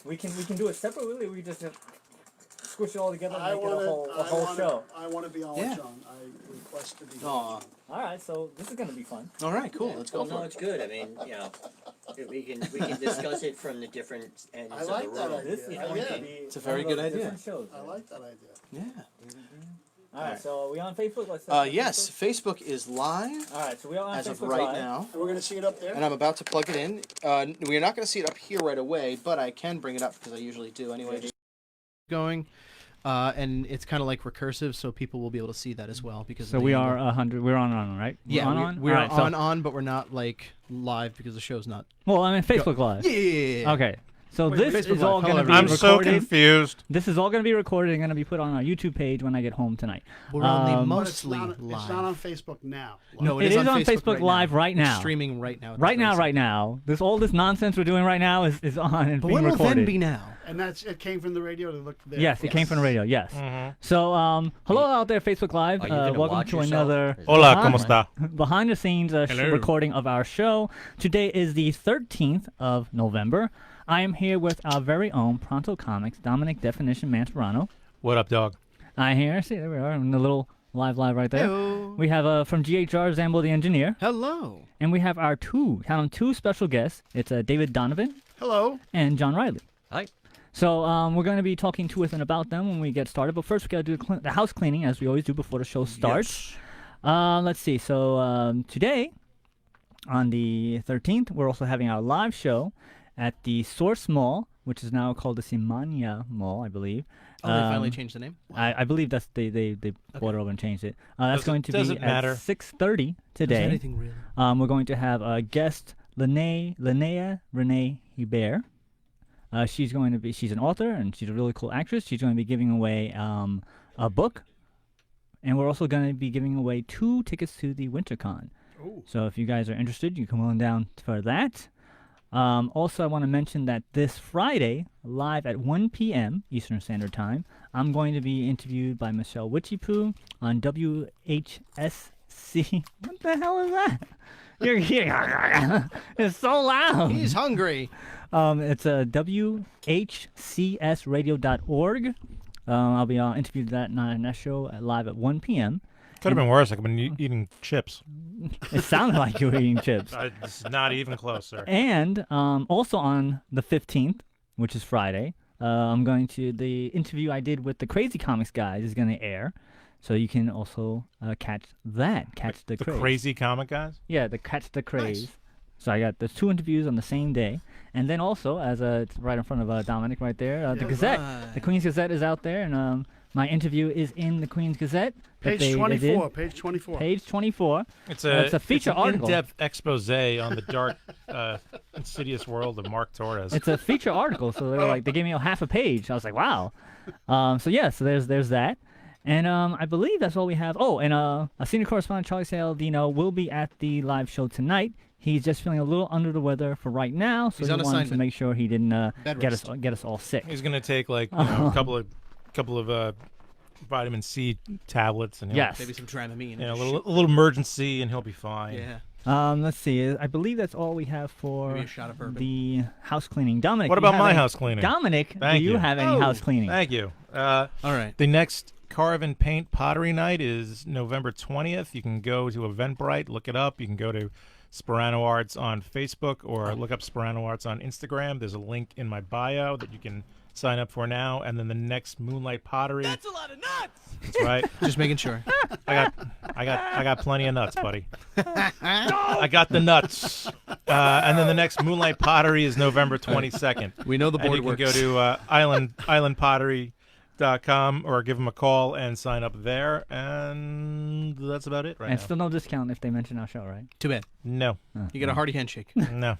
We can do it separately. We just squish it all together and make it a whole show. I want to be on with John. I request to be on. All right, so this is gonna be fun. All right, cool. Let's go. Well, no, it's good. I mean, we can discuss it from the different ends I like of the that room. idea. This is going to be It's a very good idea. different shows. I like that idea. Yeah. All right, so are we on Facebook? Let's Yes, Facebook is live All right, so we are on as Facebook of right Live. now. And we're going to see it up there? And I'm about to plug it in. We are not going to see it up here right away, but I can bring it up because I usually do anyway. Just going, and it's kind of like recursive, so people will be able to see that as well. Because So we are 100. We're on, right? Yeah, we're All right, on, but we're not like live because the show's not. Well, I mean Facebook Live. Yeah. Okay. So Wait, this Facebook is all Live. going to be Hello, I'm recorded. so confused. This is all going to be recorded and going to be put on our YouTube page when I get home tonight. We're only Um, But it's mostly not, live. it's not on Facebook now. No, It is on Facebook right Live now. right now. It's streaming right now. Right now. All this nonsense we're doing right now is on and But being when will recorded. then be now? And it came from the radio to look there. Yes, it came from the radio. Yes. So, hello out there, Facebook Live. Are you gonna Welcome watch to yourself? another Hola, behind- ¿cómo está? behind the scenes Hello. recording of our show. Today is the 13th of November. I am here with our very own Pronto Comics, Dominic Definition Mantorano. What up, dog? I here. See, there we are in the little live right there. Hello. We have from GHR, Zambo the engineer. Hello. And we have our two special guests. It's David Donovan Hello. and John Riley. Hi. So we're going to be talking to and about them when we get started. But first, we got to do the house cleaning, as we always do before the show starts. Let's see. So today, on the 13th, we're also having our live show at the Source Mall, which is now called the Simania Mall, I believe. Oh, they finally changed the name? I believe that's they brought it over and changed it. That's going to be doesn't matter. at 6:30 Is today. anything real? We're going to have a guest, Linnea Renee Hubert. She's an author and she's a really cool actress. She's going to be giving away a book, and we're also going to be giving away 2 tickets to the WinterCon. Ooh. So if you guys are interested, you can come on down for that. Also, I want to mention that this Friday, live at 1 p.m. Eastern Standard Time, I'm going to be interviewed by Michelle Witchipoo on WHSC. What the hell is that? You're here. It's so loud. He's hungry. It's WHCSradio.org. I'll be interviewed in that show live at 1 p.m. Could have been worse. I could have been eating chips. It sounded like you were eating chips. It's not even close, sir. And also on the 15th, which is Friday, the interview I did with the Crazy Comics guys is going to air. So you can also catch the craze. Crazy comic guys? Yeah, the Catch the Craze. Nice. So there's 2 interviews on the same day. And then also, as it's right in front of Dominic right there, the Gazette. Right. The Queen's Gazette is out there, and my interview is in the Queen's Gazette. that Page they 24. did. Page 24. Page 24. It's a feature an article. in-depth expose on the dark, insidious world of Mark Torres. It's a feature article, so they gave me a half a page. I was like, wow. So there's that. And I believe that's all we have. Oh, and our senior correspondent Charlie Saladino will be at the live show tonight. He's just feeling a little under the weather for right now, so He's he on wanted to assignment. make sure he didn't Bed get us rest. all sick. He's gonna take a couple of vitamin C tablets, and Yes. Maybe some Dramamine. a little emergency, and he'll be fine. Yeah. Let's see. I believe that's all we have for Maybe a shot of bourbon. the house cleaning. Dominic, What do you about have my any- house cleaning? Dominic, Thank do you you. have any house cleaning? Thank you. All right. The next Carve and Paint Pottery Night is November 20th. You can go to Eventbrite, look it up. You can go to Sperano Arts on Facebook or look up Sperano Arts on Instagram. There's a link in my bio that you can sign up for now. And then the next Moonlight Pottery. That's a lot of nuts. That's right. Just making sure. I got plenty of nuts, buddy. I got the nuts. And then the next Moonlight Pottery is November 22nd. We know the And board you can works. go to islandpottery.com or give them a call and sign up there, and that's about it right And now. still no discount if they mention our show, right? Too bad. No, You get a hearty handshake. no.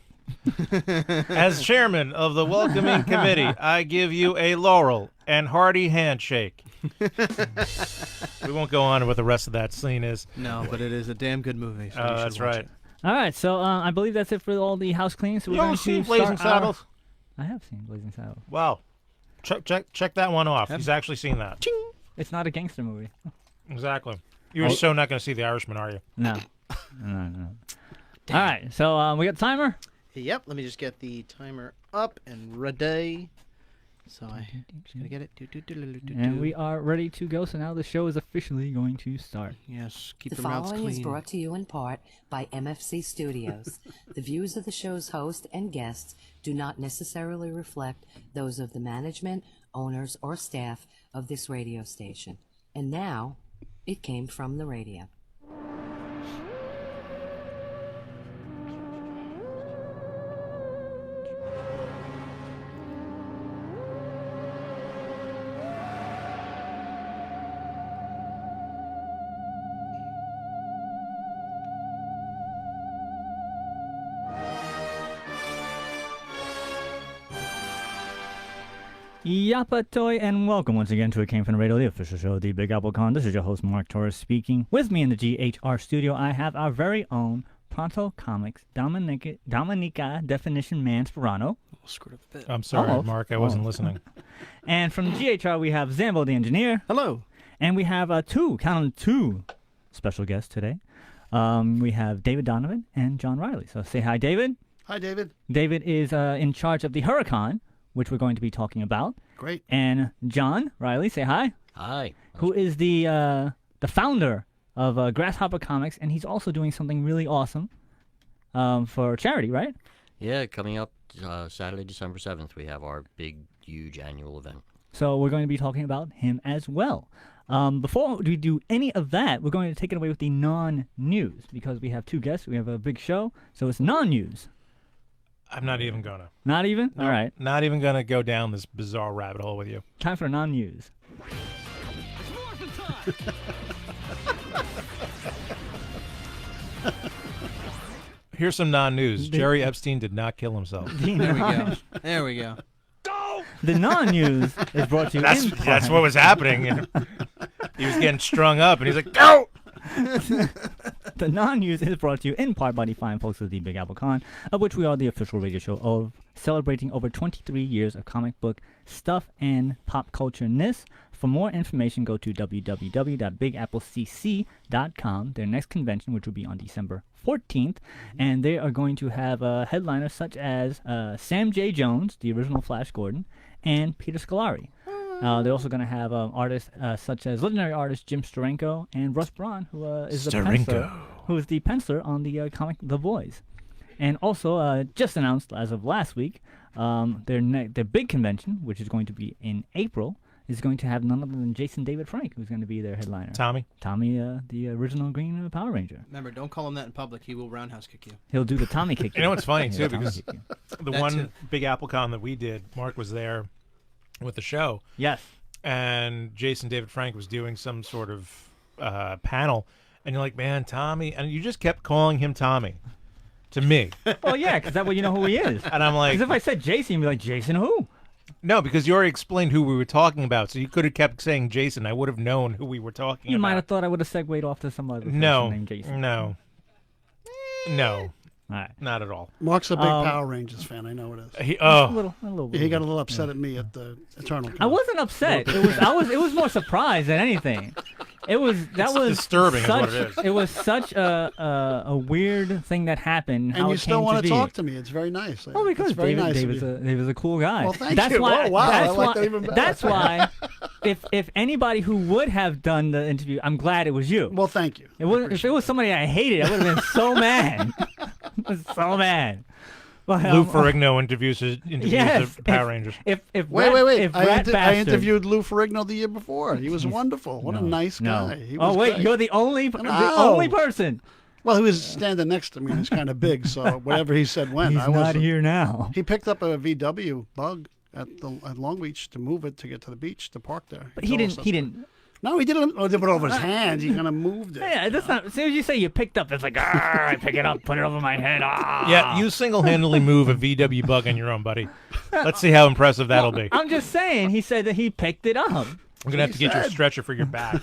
As chairman of the welcoming committee, I give you a laurel and hearty handshake. We won't go on with what the rest of that scene is. No, but it is a damn good movie. So you should That's watch right. it. All right, so I believe that's it for all the house cleaning. So we're You going don't see to Blazing start our- Saddles? I have seen Blazing Saddles. Wow. Check that one off. He's actually seen that. It's not a gangster movie. Exactly. You're so not going to see The Irishman, are you? No. No. All right, so we got the timer. Yep. Let me just get the timer up and ready. So I just gotta get it. And we are ready to go. So now the show is officially going to start. Yes, keep The the mouths following is clean. brought to you in part by MFC Studios. The views of the show's host and guests do not necessarily reflect those of the management, owners, or staff of this radio station. And now, it came from the radio. Yapatoy, and welcome once again to It Came From the Radio, the official show of the Big Apple Con. This is your host, Mark Torres, speaking. With me in the GHR studio, I have our very own Pronto Comics Dominica Definition Man Sperano. Screwed up a bit. I'm sorry, Almost. Mark. I wasn't listening. And from the GHR, we have Zambo the engineer. Hello. And we have two special guests today. We have David Donovan and John Riley. So say hi, David. Hi, David. David is in charge of the Huracan, which we're going to be talking about. Great. And John Riley, say hi. Hi. Who is the founder of Grasshopper Comics, and he's also doing something really awesome for charity, right? Yeah, coming up Saturday, December 7th, we have our big, huge annual event. So we're going to be talking about him as well. Before we do any of that, we're going to take it away with the non-news, because we have two guests. We have a big show, so it's non-news. I'm not even gonna. Not even? No, All right. Not even gonna go down this bizarre rabbit hole with you. Time for non-news. Here's some non-news. Jerry Epstein did not kill himself. There we go. There we go. The non-news is brought to you That's in that's part- what was happening. And he was getting strung up, and he's like, "Go!" The non-news is brought to you in part by the fine folks of the Big Apple Con, of which we are the official radio show of, celebrating over 23 years of comic book stuff and pop culture-ness. For more information, go to www.bigapplecc.com. Their next convention, which will be on December 14th, and they are going to have headliners such as Sam J. Jones, the original Flash Gordon, and Peter Scolari. They're also going to have artists such as legendary artist Jim Steranko and Russ Braun, who is the penciler on the comic The Boys. And also, just announced as of last week, their big convention, which is going to be in April, is going to have none other than Jason David Frank, who's going to be their headliner. Tommy. Tommy, the original Green Power Ranger. Remember, don't call him that in public. He will roundhouse kick you. He'll do the Tommy kick. You know what's funny He'll too, Tommy because kick you. the That one too. big AppleCon that we did, Mark was there with the show, Yes. and Jason David Frank was doing some sort of panel, and you're like, "Man, Tommy," and you just kept calling him Tommy to me, Oh, yeah, because that way you know who he is. and I'm like, Because if I said Jason, you'd be like, Jason who? "No," because you already explained who we were talking about, so you could have kept saying Jason. I would have known who we were talking You about. might have thought I would have segued off to some other person No, named Jason. no, All right. not at all. Mark's a big Um, Power Rangers fan. I know it is. He, A oh, little He got a little upset at me at the Eternal. I wasn't upset. It was more surprised than anything. It was disturbing is Such, what it is. It was such a weird thing that happened. And how you it still came want to to be. talk to me. It's very nice. Well, because it's very nice of David's you. David's a cool guy. Well, thank that's you. Why, Oh, wow, That's I like why, that even better. That's why, if anybody who would have done the interview, I'm glad it was you. Well, thank you. It wasn't, if it was somebody I hated, I would have been so mad. I was so mad. But, Lou Ferrigno interviews yes, the Power Rangers. If Wait. If I Rat I Bastard- interviewed Lou Ferrigno the year before. He was wonderful. What a nice No. guy. He Oh was wait, great. you're the only No. only person. Well, he was standing next to me. And he's kind of big, so whatever he said went. He's I not wasn't. here now. He picked up a VW bug at Long Beach to move it to get to the beach to park there. But he didn't. He didn't. No, he didn't. Oh, they put it over his hand. He kind of moved it. Yeah, that's not. As soon as you say you picked up, it's like, I pick it up, put it over my head. Ah. Yeah, you single-handedly move a VW bug on your own, buddy. Let's see how impressive that'll be. I'm just saying. He said that he picked it up. I'm gonna have to get you a said. stretcher for your back.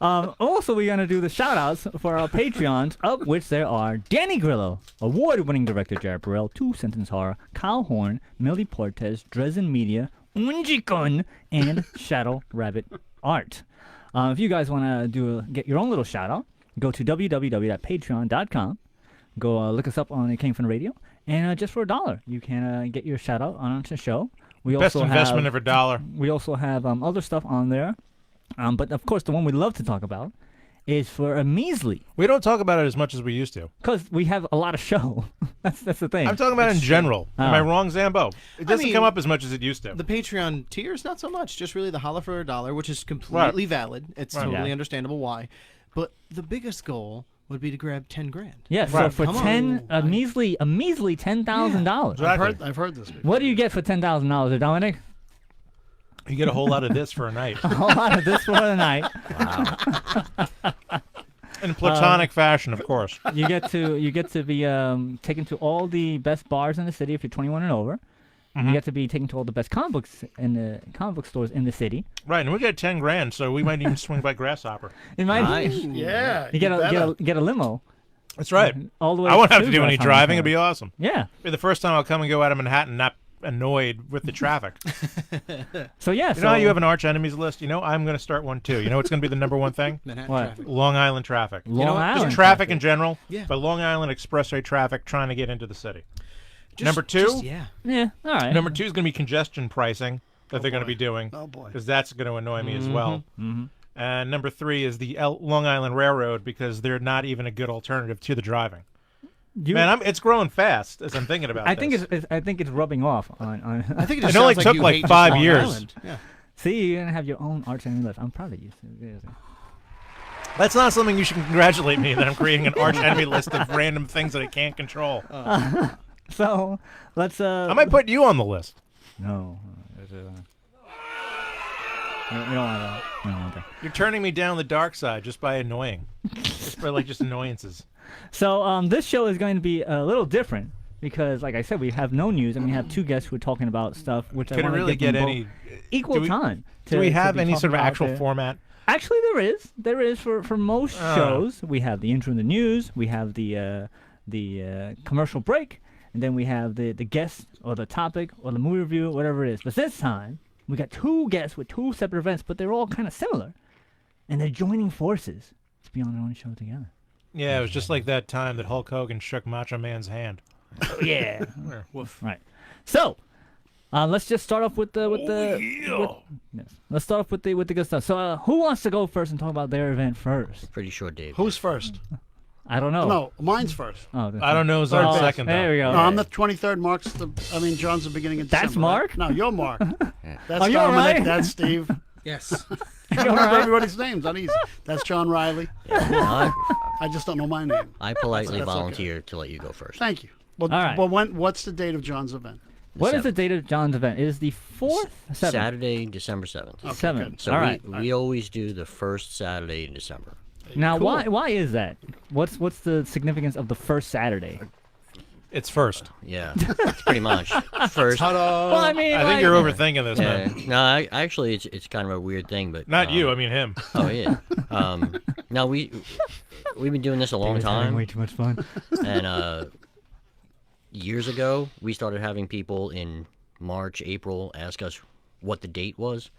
Also, we're going to do the shout-outs for our Patreons, of which there are Danny Grillo, award-winning director Jared Burrell, Two Sentence Horror, Kyle Horn, Millie Portes, Dresden Media, Unjikun, and Shadow Rabbit Art. If you guys want to get your own little shout-out, go to www.patreon.com. Go look us up on It Came From the Radio, and just for $1, you can get your shout out on the show. We Best also investment have, of $1. We also have other stuff on there, but of course the one we love to talk about is for a measly, We don't talk about it as much as we used to. because we have a lot of show. that's the thing. I'm talking about in general. Am I Oh. wrong, Zambo? It doesn't mean, come up as much as it used to. The Patreon tiers, not so much. Just really the holla for $1, which is completely valid. It's Right. totally Yeah. understandable why. But the biggest goal would be to grab 10 grand. Yeah, so Right. for Come on. a measly $10,000. Exactly. I've heard this before. What do you get for $10,000, Dominic? You get a whole lot of this for a night. A whole lot of this for the night. In platonic fashion, of course. You get to be taken to all the best bars in the city if you're 21 and over. You get to be taken to all the best comic books in the comic book stores in the city. Right, and we get 10 grand, so we might even swing by Grasshopper. It might Nice. Yeah. you get a limo That's right. all the way. I won't have to to do any Grasshopper driving. Town. It'd be awesome. Yeah. It'll be the first time I'll come and go out of Manhattan not annoyed with the traffic. So yeah. You know how you have an arch enemies list? You know, I'm going to start one too. You know what's going to be the number one thing? Manhattan What? traffic. Long Island traffic. Long what? Island Just traffic in general, Yeah. but Long Island Expressway traffic trying to get into the city. Just- Number two? just- yeah. Yeah. All right. Number 2 is going to be congestion pricing that they're going to be doing. Oh, boy. Because that's going to annoy me as well. Mm-hmm. And number 3 is the Long Island Railroad because they're not even a good alternative to the driving. Man, it's growing fast as I'm thinking about I this. think it's rubbing off on. I think it It just only sounds took you like hate just 5 Long years. Island. Yeah. See, you're gonna have your own arch enemy list. I'm proud of you. Seriously. That's not something you should congratulate me that I'm creating an arch enemy list of random things that I can't control. So let's. I might put you on the list. No. We don't want that. No, okay. You're turning me down the dark side just by annoying. Just by just annoyances. So this show is going to be a little different because, like I said, we have no news and we have two guests who are talking about stuff which I Could it want to really give get them any? both equal do we- time. Do we have be any talking sort of about actual their- format? Actually, there is for most shows. We have the intro and the news. We have the commercial break, and then we have the guest or the topic or the movie review, whatever it is. But this time we got two guests with two separate events, but they're all kind of similar, and they're joining forces to be on their own show together. Yeah, it was just like that time that Hulk Hogan shook Macho Man's hand. Yeah. Woof. Right. So, let's just start off with yes. Let's start off with the good stuff. So, who wants to go first and talk about their event first? Pretty sure Dave. Who's first? I don't know. No, mine's first. Oh, I don't know. Zone base. second. There we Though. go. No, I'm the 23rd. Mark's John's the beginning of That's December. right? Mark? No, you're Mark. That's Are you all Dominic. right? That's Steve. Yes. I remember everybody's names. Uneasy. That's John Riley. I, I just don't know my name. I politely That's okay. volunteer to let you go first. Thank you. Well, All right. well, what's the date of John's event? What is the 7th. date of John's event? It is the 4th? 7th? Saturday, December 7th. Okay, 7th. good. So All right. we always do the first Saturday in December. Now, Cool. why is that? What's the significance of the first Saturday? It's first. Yeah, it's pretty much first. Well, I mean, I think you're overthinking this, Yeah. man. No, actually, it's kind of a weird thing, but Not you. I mean him. Oh yeah. No, we've been doing this a long time, Way too much fun. and years ago we started having people in March, April ask us what the date was,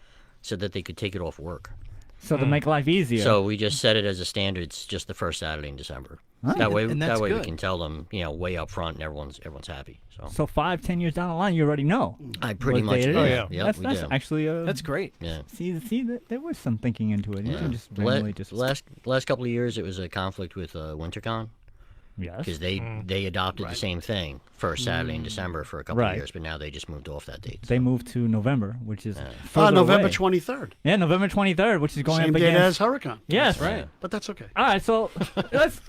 so that they could take it off work. So to make life easier. So we just set it as a standard. It's just the first Saturday in December. That way, And that's we good. can tell them, way up front, and everyone's happy. So 5-10 years down the line, you already know. I pretty what much date it do. Oh, is. yeah. Yep, that's we do. actually That's great. Yeah. See, there was some thinking into it. You Yeah. can just The randomly just last couple of years, it was a conflict with WinterCon yes. because they adopted the same thing first Saturday in December for a couple Right. of years, but now they just moved off that date. They moved to November, which is further November away. 23rd. Yeah, November 23rd, which is going Same up date against. as Hurricane. Yes, right. But that's okay. All right, so let's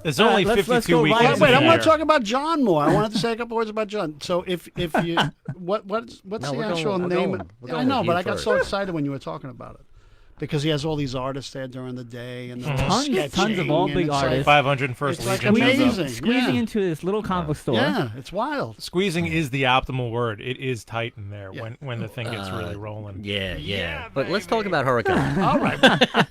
There's only let's 52 go weekends right in Wait, the I'm year. going to talk about John more. I wanted to say a couple words about John. So if you what's No, the we're actual going- we're name? going- we're I going know, with but you I got first. so excited when you were talking about it because he has all these artists there during the day and they're all Tons of all sketching, big and it's artists. 501st It's like Legion shows up. amazing. squeezing Yeah. into this little comic book store. Yeah, it's wild. Squeezing is the optimal word. It is tight in there when the thing gets really rolling. Yeah. But let's talk about Hurricane. All right.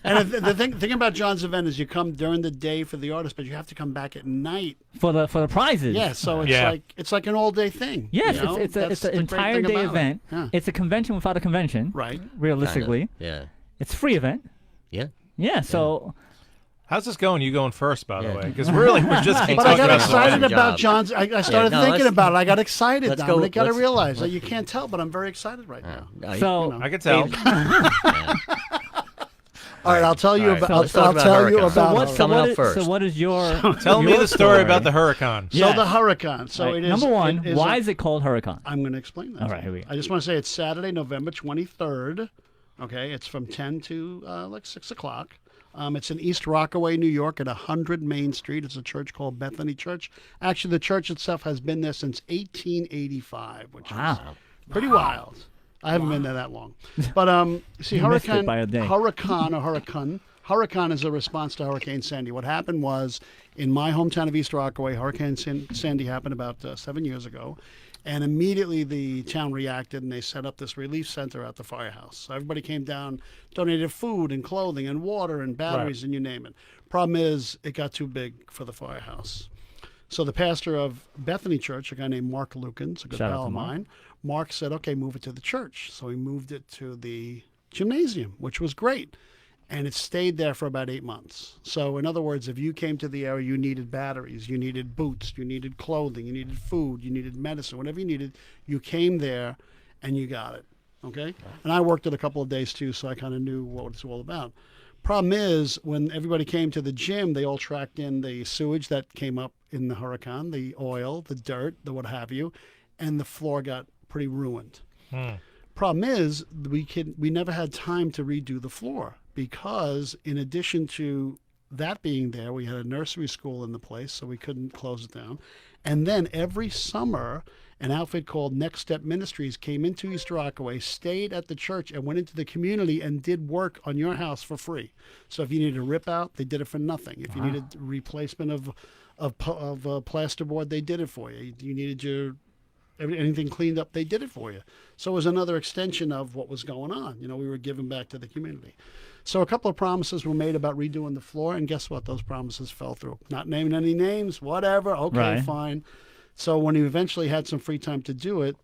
And the thing about John's event is you come during the day for the artist, but you have to come back at night. For the prizes. Yeah, so Yeah. it's like an all day thing. Yes, you know? it's That's an the great entire thing day about it. event. Yeah. It's a convention without a convention. Right. Realistically, Yeah. it's a free event. Yeah. Yeah. So How's this going? You going first, by the Yeah. way? Because really, we're just But But I talking got Talking about excited job. about John's. I started no, thinking let's- about it. I got excited. let's Now. go- You got to let's- realize that you can't tell, but I'm very excited right now. So, know. I can tell. All right, I'll tell you All right. about. So I'll, let's talk I'll about tell you Hurricane. about. What's coming up first? So what is your Tell me your the story about the hurricane. So Yes. the hurricane. So Right, it is number one. it is Why a- is it called Hurricane? I'm going to explain that. All to right, you. here we go. I just want to say it's Saturday, November 23rd. Okay, it's from 10 to like 6 o'clock. It's in East Rockaway, New York, at 100 Main Street. It's a church called Bethany Church. Actually, the church itself has been there since 1885, which Wow. is pretty wild. I haven't been there that long. But see, You missed it Hurricane, by a day. Hurricane is a response to Hurricane Sandy. What happened was, in my hometown of East Rockaway, Hurricane Sandy happened about 7 years ago. And immediately the town reacted and they set up this relief center at the firehouse. So everybody came down, donated food and clothing and water and batteries and you name it. Problem is, it got too big for the firehouse. So the pastor of Bethany Church, a guy named Mark Lukens, a good Shout out pal to of Mark. mine, Mark said, okay, move it to the church. So he moved it to the gymnasium, which was great. And it stayed there for about 8 months. So in other words, if you came to the area, you needed batteries, you needed boots, you needed clothing, you needed food, you needed medicine, whatever you needed, you came there and you got it. Okay? And I worked it a couple of days too, so I kind of knew what it's all about. Problem is, when everybody came to the gym, they all tracked in the sewage that came up in the hurricane, the oil, the dirt, the what have you, and the floor got pretty ruined. Problem is, we never had time to redo the floor because, in addition to that being there, we had a nursery school in the place, so we couldn't close it down. And then every summer, an outfit called Next Step Ministries came into East Rockaway, stayed at the church, and went into the community and did work on your house for free. So if you needed a rip out, they did it for nothing. If you needed replacement of plasterboard, they did it for you. You needed anything cleaned up, they did it for you. So it was another extension of what was going on. You know, we were giving back to the community. So a couple of promises were made about redoing the floor, and guess what? Those promises fell through. Not naming any names, whatever. Okay, Right. fine. So when we eventually had some free time to do it,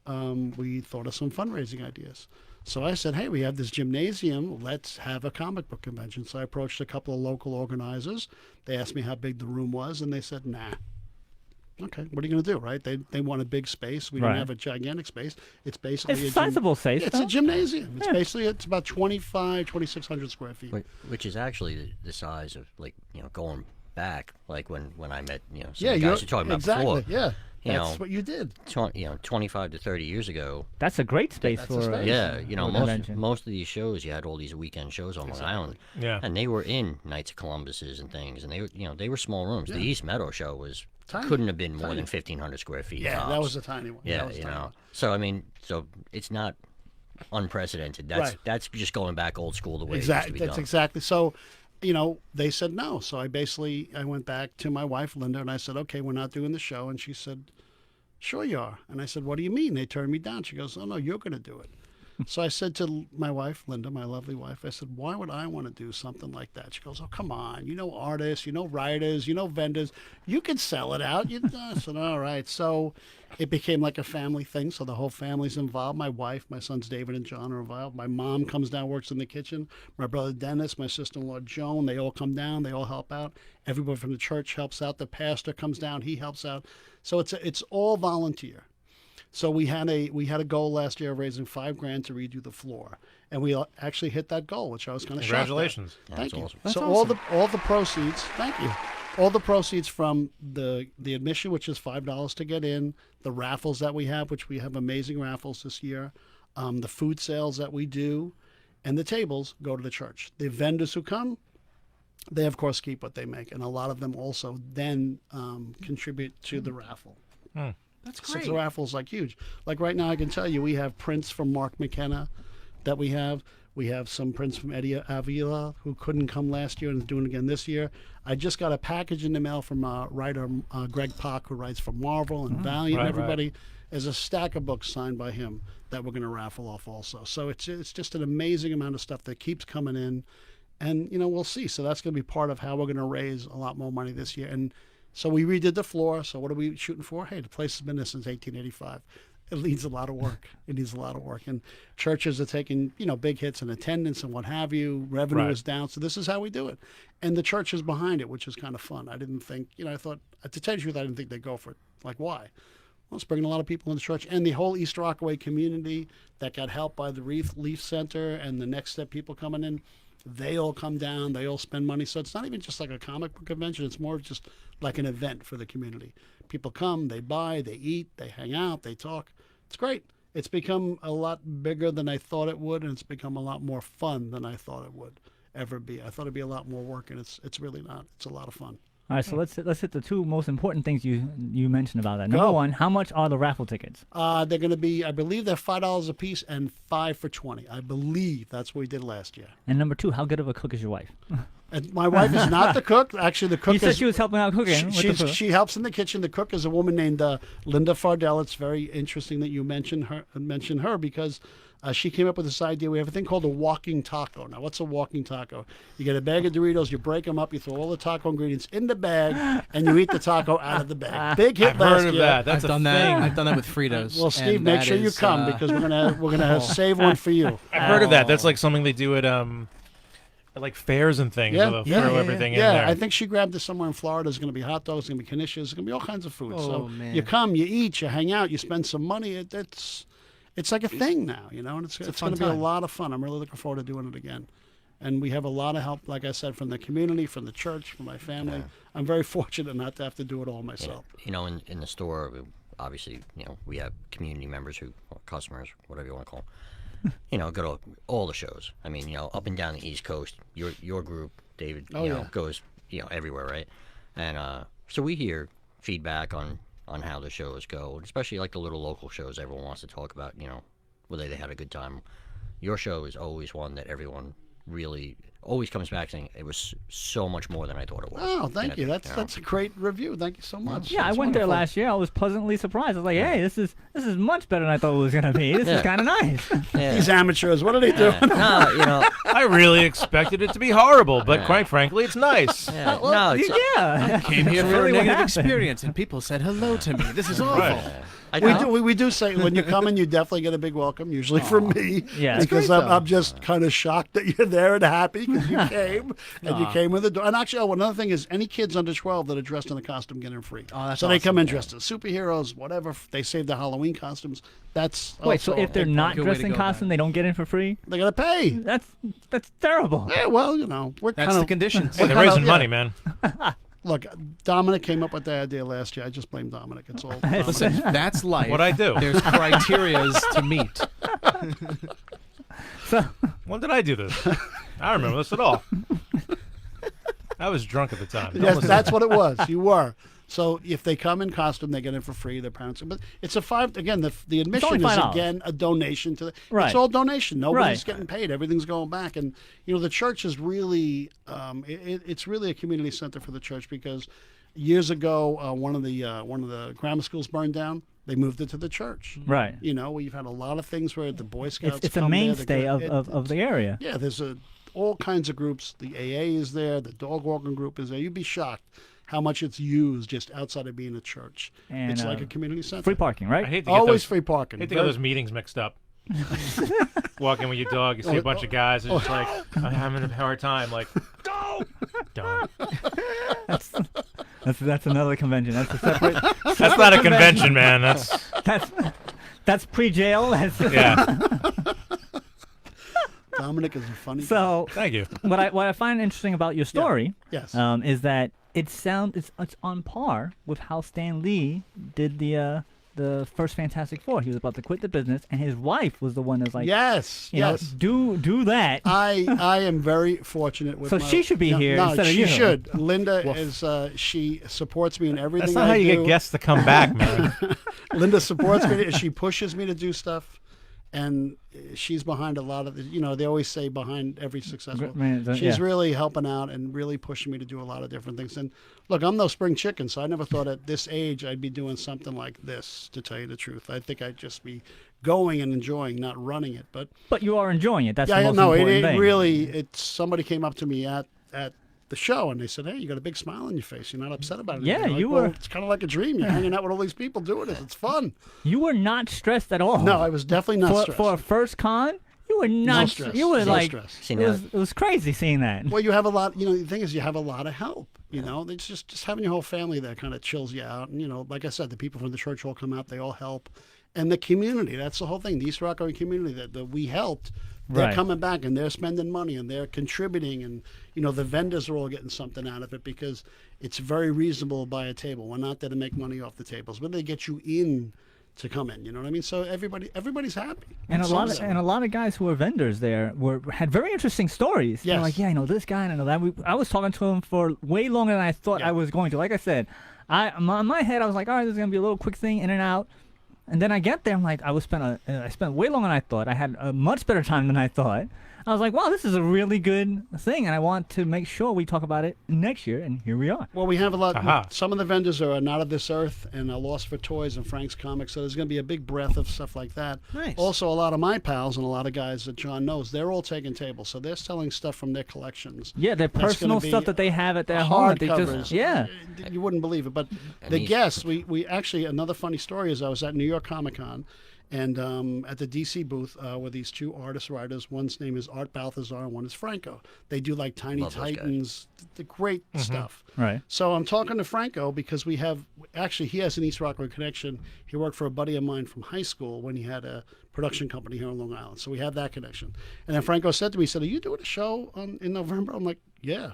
we thought of some fundraising ideas. So I said, hey, we have this gymnasium. Let's have a comic book convention. So I approached a couple of local organizers. They asked me how big the room was, and they said, nah. Okay, what are you going to do, right? They want a big space. We Right. don't have a gigantic space. It's basically It's a a sizable space. It's though. a gymnasium. It's basically it's about 2,600 square feet. Which is actually the size of, like, going back, like when I met, some Yeah, of the you're guys you're talking about exactly. before. Yeah, You that's know, what you did. 25 to 30 years ago. That's a great space That's a for space. Yeah, for a most convention. most of these shows, you had all these weekend shows on Long Island, Yeah. and they were in Knights of Columbus's and things, and they were small rooms. The East Meadow show was Tiny. couldn't have been more Tiny. than 1,500 square feet. Yeah, that tops. was a tiny one. Yeah, that was a tiny one. So I mean, so it's not unprecedented. That's Right. that's just going back old school the way Exactly. it used to be That's done. exactly. So, they said no. So I went back to my wife Linda and I said, okay, we're not doing the show. And she said, sure you are. And I said, what do you mean? They turned me down. She goes, oh no, you're going to do it. So I said to my wife, Linda, my lovely wife, I said, why would I want to do something like that? She goes, oh, come on. You know artists, you know writers, you know vendors. You can sell it out. I said, all right. So it became like a family thing. So the whole family's involved. My wife, my sons David and John are involved. My mom comes down, works in the kitchen. My brother Dennis, my sister-in-law Joan, they all come down. They all help out. Everybody from the church helps out. The pastor comes down. He helps out. So it's all volunteer. So we had a goal last year of raising $5,000 to redo the floor, and we actually hit that goal, which I was kind of shocked at. Congratulations. Yeah, Thank that's you. awesome. That's So awesome. all the proceeds, thank you. All the proceeds from the admission, which is $5 to get in, the raffles that we have, which we have amazing raffles this year, the food sales that we do, and the tables go to the church. The vendors who come, they of course keep what they make, and a lot of them also then contribute to the raffle. That's So great. the raffle's like huge. Like right now, I can tell you we have prints from Mark McKenna that we have. We have some prints from Eddie Avila, who couldn't come last year and is doing it again this year. I just got a package in the mail from writer Greg Pak, who writes for Marvel and Valiant Right, and everybody. There's a stack of books signed by him that we're going to raffle off also. So it's just an amazing amount of stuff that keeps coming in. And, we'll see. So that's going to be part of how we're going to raise a lot more money this year. And so we redid the floor. So what are we shooting for? Hey, the place has been there since 1885. it needs a lot of work. It needs a lot of work. And churches are taking, big hits in attendance and what have you. Revenue Right. is down. So this is how we do it. And the church is behind it, which is kind of fun. I didn't think, I thought, to tell you the truth, I didn't think they'd go for it. Like, why? Well, it's bringing a lot of people in the church. And the whole East Rockaway community that got helped by the Leaf Center and the Next Step people coming in, they all come down. They all spend money. So it's not even just like a comic book convention. It's more of just like an event for the community. People come, they buy, they eat, they hang out, they talk. It's great. It's become a lot bigger than I thought it would, and it's become a lot more fun than I thought it would ever be. I thought it'd be a lot more work, and it's really not. It's a lot of fun. All right, so let's hit the two most important things you mentioned about that. Number Go. one, how much are the raffle tickets? They're going to be, I believe they're $5 a piece and 5 for 20. I believe that's what we did last year. And number two, how good of a cook is your wife? And my wife is not the cook. Actually, the cook You said is. she was helping out cooking. with the food. She helps in the kitchen. The cook is a woman named Linda Fardell. It's very interesting that you mention her because she came up with this idea. We have a thing called a walking taco. Now, what's a walking taco? You get a bag of Doritos, you break them up, you throw all the taco ingredients in the bag, and you eat the taco out of the bag. Big hit I've last heard of year. that. That's I've done that. I've done that with Fritos. Well, Steve, and make that sure you is, come because we're gonna save one for you. I've heard of that. That's like something they do at like fairs and things. Yeah, where they'll yeah, throw yeah, everything in yeah. there. I think she grabbed this somewhere in Florida. There's going to be hot dogs, there's going to be knishes, there's going to be all kinds of food. Oh, so man. you come, you eat, you hang out, you spend some money. It's like a thing now, and it's a going fun to be a time. lot of fun. I'm really looking forward to doing it again. And we have a lot of help, like I said, from the community, from the church, from my family. I'm very fortunate not to have to do it all myself. In the store, obviously, we have community members or customers, whatever you want to call them, go to all the shows. I mean, up and down the East Coast, your group, David, goes, everywhere, right? And so we hear feedback on how the shows go, especially like the little local shows everyone wants to talk about, whether they had a good time. Your show is always one that everyone really always comes back saying it was so much more than I thought it was. Oh, thank you. That's a great review. Thank you so much. Yeah, That's I went there wonderful. last year. I was pleasantly surprised. I was like, hey, this is much better than I thought it was gonna be. This is kind of nice. Yeah. These amateurs, what are they doing? No, I really expected it to be horrible, but quite frankly, it's nice. yeah, no, it's, Yeah. Came here That's for a really what negative happened. experience, and people said hello to me. This is awful. Right. We do say when you come in, you definitely get a big welcome, usually from me. Yeah. That's because great, though. I'm just kind of shocked that you're there and happy because you came and you came with the door. And actually, another thing is any kids under 12 that are dressed in a costume get in free. Oh, that's so they come awesome. in dressed as superheroes, whatever. They save their Halloween costumes. That's Wait, so also if they're a- not good way dressed to in go costume, they don't get in for free? they gotta pay. That's terrible. Yeah, well, we're That's kind the of conditions. Hey, they're kinda- raising yeah. money, man. look. Dominic came up with the idea last year. I just blame Dominic. It's all. Dominic. Listen, that's life. What'd I do? There's criterias to meet. So When did I do this? I don't remember this at all. I was drunk at the time. Don't Yes, listen that's to what it was. You were. So if they come in costume, they get in for free. Their parents, but it's a $5. Again, the admission only is $5. again a donation to the. Right. It's all donation. Nobody's Right. getting paid. Everything's going back, and the church is really, it's really a community center for the church because years ago, one of the grammar schools burned down. They moved it to the church. right. We've had a lot of things where the Boy Scouts. It's a come there, mainstay the- of the area. Yeah, there's all kinds of groups. The AA is there. The dog walking group is there. You'd be shocked how much it's used just outside of being a church. And, It's like a community center. Free parking, I right? hate to get Always those, free parking. hate to get those meetings mixed up. Walk in with your dog, you see a bunch of guys, and it's like, I'm having a hard time. Like, go! Don't. That's another convention. That's a separate. That's not a convention, man. That's pre-jail. Yeah. Dominic is a funny. So Thank you. what I find interesting about your story Yes. is that it's on par with how Stan Lee did the first Fantastic Four. He was about to quit the business, and his wife was the one that's like, yes. you know, Yes. do that. I am very fortunate with. So my, she should be here No, instead of she you. should. Linda is. She supports me in everything. That's not how I you do. get guests to come back, man. Linda supports me. She pushes me to do stuff, and she's behind a lot of the. They always say behind every successful. She's really helping out and really pushing me to do a lot of different things. And look, I'm no spring chicken, so I never thought at this age I'd be doing something like this. To tell you the truth, I think I'd just be going and enjoying, not running it. But But you are enjoying it. That's yeah, the most no, important it thing. really. It's somebody came up to me at the show, and they said, "Hey, you got a big smile on your face. You're not upset about it." Yeah, Like, you well, were- It's kind of like a dream. You're hanging out with all these people doing it. It's fun. You were not stressed at all. No, I was definitely not stressed. For a first con, you were not. stress. You were No like, stress. See, it now- was crazy seeing that. Well, you have a lot. You know, the thing is, you have a lot of help. You know, it's just having your whole family there kind of chills you out. And you know, like I said, the people from the church all come out. They all help, and the community. That's the whole thing. The East Rockaway community that we helped. They're Right. coming back and they're spending money and they're contributing, and you know the vendors are all getting something out of it because it's very reasonable to buy a table. We're not there to make money off the tables, but they get you in to come in. You know what I mean? So everybody's happy. And a lot Some of a lot of guys who were vendors there had very interesting stories. They're Yes. like, yeah, I know this guy and I know that. I was talking to him for way longer than I thought Yeah. I was going to. Like I said, in my head I was like, all right, this is gonna be a little quick thing, in and out. And then I get there, I'm like, I spent way longer than I thought. I had a much better time than I thought. I was like, wow, this is a really good thing, and I want to make sure we talk about it next year, and here we are. Well, we have a lot. Aha. Some of the vendors are not of this earth, and Lost for Toys and Frank's Comics. So there's going to be a big breadth of stuff like that. Nice. Also, a lot of my pals and a lot of guys that John knows, they're all taking tables, so they're selling stuff from their collections. Yeah, their That's gonna personal be stuff that they have at their home. That they hardcovers. just, yeah. You wouldn't believe it. But And the these- guests, we actually, another funny story is I was at New York Comic Con. And at the DC booth were these two artist writers. One's name is Art Balthazar and one is Franco. They do like Tiny Love those guys. Titans, the great stuff. Right. So I'm talking to Franco because he has an East Rockaway connection. He worked for a buddy of mine from high school when he had a production company here in Long Island. So we have that connection. And then Franco said to me, he said, "Are you doing a show in November?" I'm like, "Yeah."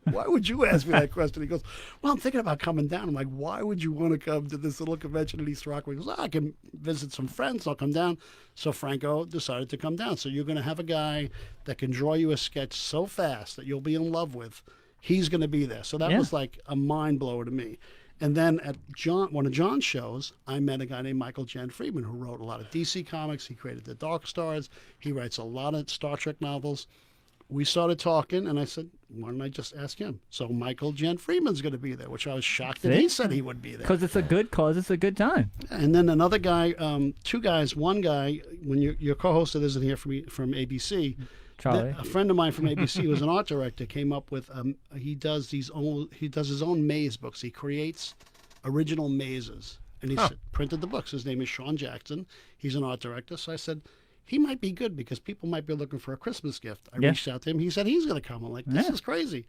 Why would you ask me that question? He goes, "Well, I'm thinking about coming down." I'm like, "Why would you want to come to this little convention in East Rockaway?" He goes, "I can visit some friends. I'll come down." So Franco decided to come down. So you're going to have a guy that can draw you a sketch so fast that you'll be in love with. He's going to be there. So that Yeah. was like a mind blower to me. And then at one of John's shows, I met a guy named Michael Jan Friedman who wrote a lot of DC comics. He created the Dark Stars. He writes a lot of Star Trek novels. We started talking, and I said, "Why don't I just ask him?" So Michael Jan Friedman's going to be there, which I was shocked that See? he said he would be there. Because it's a good cause, it's a good time. And then another guy, two guys. One guy, when your co-host that isn't here from ABC, Charlie. a friend of mine from ABC who was an art director came up with. He does his own maze books. He creates original mazes, and he printed the books. His name is Sean Jackson. He's an art director. So I said, he might be good because people might be looking for a Christmas gift. I Yeah. reached out to him. He said he's going to come. I'm like, this Yeah. is crazy.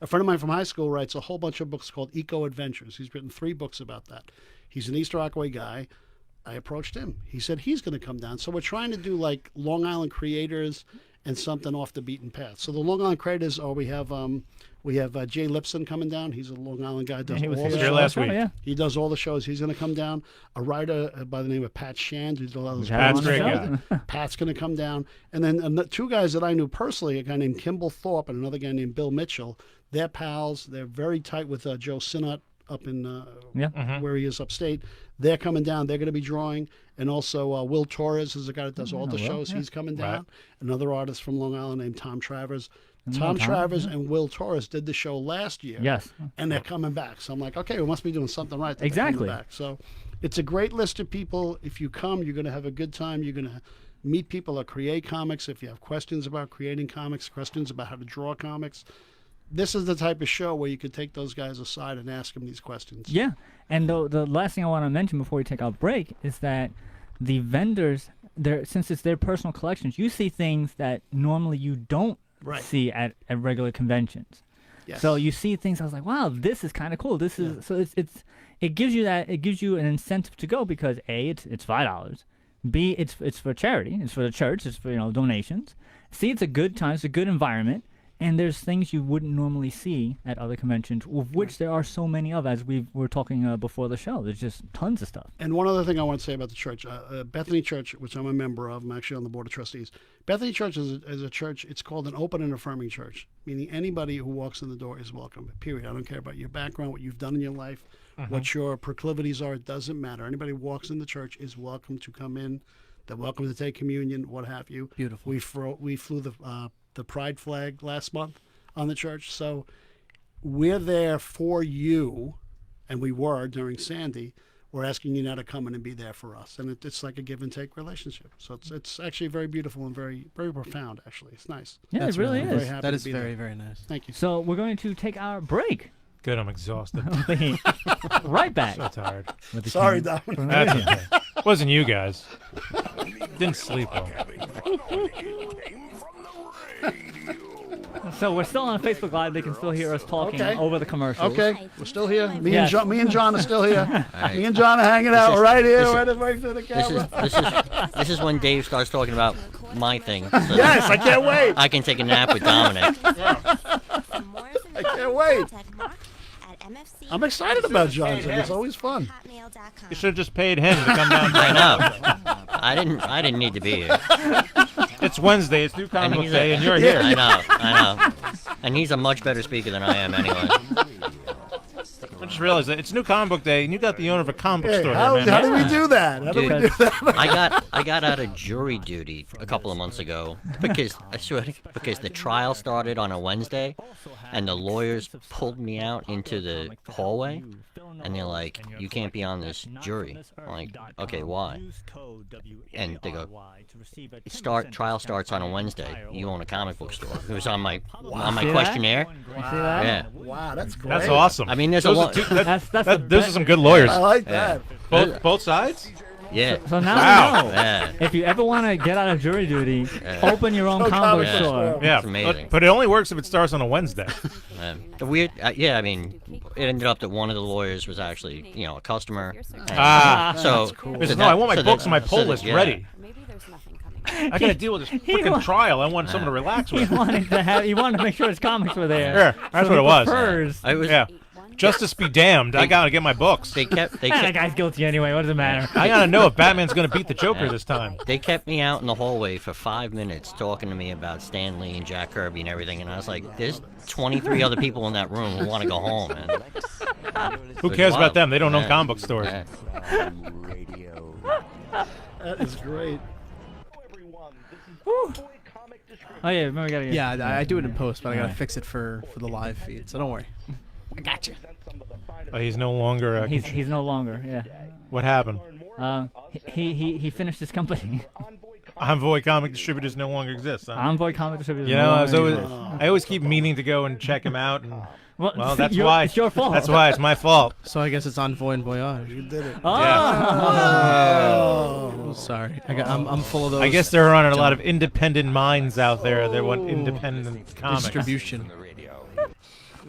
A friend of mine from high school writes a whole bunch of books called Eco Adventures. He's written 3 books about that. He's an East Rockaway guy. I approached him. He said he's going to come down. So we're trying to do like Long Island creators and something off the beaten path. So the Long Island creators are we have Jay Lipson coming down. He's a Long Island guy. Does He was all the here Here shows. last week. Yeah. He does all the shows. He's going to come down. A writer by the name of Pat Shand, who does a lot of those Pat's programs. great guy. Pat's going to come down. And then 2 guys that I knew personally, a guy named Kimball Thorpe and another guy named Bill Mitchell. They're pals. They're very tight with Joe Sinnott up in Yeah. where he is upstate. They're coming down. They're going to be drawing. And also Will Torres is the guy that does all the Will, shows. yeah. He's coming Right. down. Another artist from Long Island named Tom Travers. know Tom Tom, Travers and Will Torres did the show last year. Yes. And they're coming back. So I'm like, okay, we must be doing something right. that they're Exactly. coming back. So it's a great list of people. If you come, you're going to have a good time. You're going to meet people that create comics. If you have questions about creating comics, questions about how to draw comics, this is the type of show where you could take those guys aside and ask them these questions. Yeah, and the last thing I want to mention before we take our break is that the vendors, since it's their personal collections, you see things that normally you don't Right. see at regular conventions. Yes. So you see things. I was like, wow, this is kind of cool. This is so it gives you an incentive to go because A, it's $5. B, it's for charity. It's for the church. It's for donations. C, it's a good time. It's a good environment. And there's things you wouldn't normally see at other conventions, of which there are so many of, as we were talking before the show. There's just tons of stuff. And one other thing I want to say about the church, Bethany Church, which I'm a member of, I'm actually on the board of trustees. Bethany Church is a church, it's called an open and affirming church, meaning anybody who walks in the door is welcome, period. I don't care about your background, what you've done in your life, what your proclivities are, it doesn't matter. Anybody who walks in the church is welcome to come in. They're welcome to take communion, what have you. Beautiful. We flew the pride flag last month on the church, so we're there for you, and we were during Sandy. we're asking you now to come in and be there for us. And it's like a give and take relationship. So it's actually very beautiful and very, very profound, actually. It's nice. Yeah, That's it really I'm very is. happy That to is be very, there. very nice. Thank you. So we're going to take our break. Good, I'm exhausted. We'll be right back. So tired. with the Sorry, King Don. from That's Radio. okay. Wasn't you guys. Didn't sleep well. So we're still on Facebook Live. They can still hear us talking Okay. over the commercials. Okay, we're still here. Yes. Me and John are still here. right. Me and John are hanging out is- right here, this is- right through the camera. This is when Dave starts talking about my thing. So Yes, I can't wait. I can take a nap with Dominic. I can't wait. I'm excited about John's. It's always fun. You should have just paid him to come down. I know. I didn't need to be here. It's Wednesday. It's New And Comic Book he's Day, a- and you're here. I know. And he's a much better speaker than I am anyway. I just realized that it's New Comic Book Day, and you got the owner of a comic book Hey, store how here, man. did we do that? How did we Dude, do that? I got out of jury duty a couple of months ago because because the trial started on a Wednesday, and the lawyers pulled me out into the hallway, and they're like, "You can't be on this jury." I'm like, "Okay, why?" And they go, trial starts on a Wednesday. You own a comic book store. It was on my See that? questionnaire. You see that? Yeah. Wow, that's great. That's awesome. I mean, there's those a are lot. two, That's the those are best. some good lawyers. I like that. Both sides? Yeah. So now Wow. we know. Yeah. If you ever want to get out of jury duty, open your own Oh, comic comic book book store. store. Yeah, It's amazing. but it only works if it starts on a Wednesday. The weird, yeah. I mean, it ended up that one of the lawyers was actually, a customer. And Ah. so, Because, so no, I want my so books that- and my so pull that- list yeah. ready. Maybe there's nothing coming. I gotta deal with this freaking trial. I want someone to relax He with. wanted to make sure his comics were there. Yeah, that's So what he it was. prefers- I was. Yeah. Justice be damned. I gotta get my books. They kept. They Ah, that kept. guy's guilty anyway. What does it matter? I gotta know if Batman's gonna beat the Joker this time. They kept me out in the hallway for 5 minutes talking to me about Stan Lee and Jack Kirby and everything, and I was like, "There's 23 other people in that room who want to go home, man." Who was cares about wild. them? They don't own Yeah. comic book stores. Yeah. That is great. Oh yeah, remember we gotta get. Yeah, I do it in post, but I gotta Alright. fix it for the live feed. So don't worry. I got you. Oh, he's no longer. He's no longer. Yeah. What happened? He finished his company. Envoy Comic Distributors no longer exists. Huh? Envoy Comic Distributors. You no know, longer I always keep meaning to go and check him out, and well, that's why. It's your fault. That's why it's my fault. So I guess it's on Voy and Voyage. You did it. Oh. Oh, sorry. I'm full of those. I guess there are a lot of independent minds out there that want independent comics. distribution.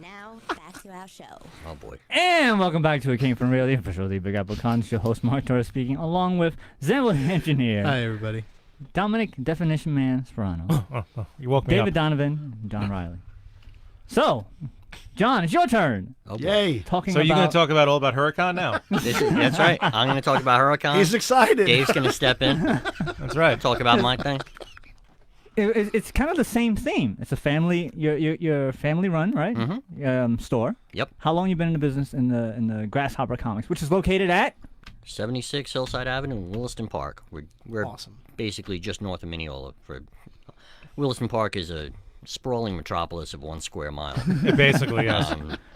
Now, back to our show. Oh boy. And welcome back to A King from Real, the official The Big Apple Cons. Your host Mark Torres speaking, along with Zambo the Engineer, Hi everybody. Dominic Definition Man Sperano, You woke me David up. Donovan, John Riley. So, John, it's your turn. Oh, boy. Yay. Talking So you're about going to talk about all about Huracan now? That's right. I'm gonna talk about Huracan. He's excited. Dave's gonna step in, That's right. talk about my thing. it's kind of the same theme. It's a family, your family run, right? Mhm. Store. Yep. How long you been in the business in the Grasshopper Comics, which is located at? 76 Hillside Avenue in Williston Park. We're Awesome. basically just north of Mineola. Williston Park is a sprawling metropolis of 1 square mile. It basically is.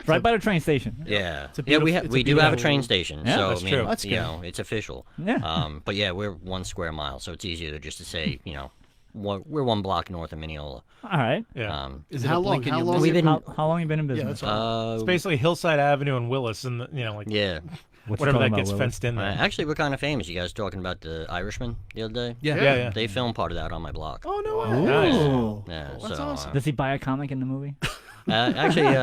Right by the train station. Yeah, It's a yeah. beautif- it's a We do have a beautiful- train station, Yeah, so that's I mean, true. That's you good. know, it's official. Yeah. But yeah, we're 1 square mile, so it's easier to just to say, we're 1 block north of Mineola. All right. Yeah. Is it How a long- blink in how your long- miss- We've been, How long you been in Yeah, business? that's all. It's basically Hillside Avenue and Willis, and yeah. What you whatever that talking gets about, Willis? fenced in there. Actually, we're kind of famous. You guys talking about the Irishman the other day? Yeah. Yeah. They filmed part of that on my block. Oh no way. Nice. Ooh. Yeah, That's so awesome. Does he buy a comic in the movie? actually,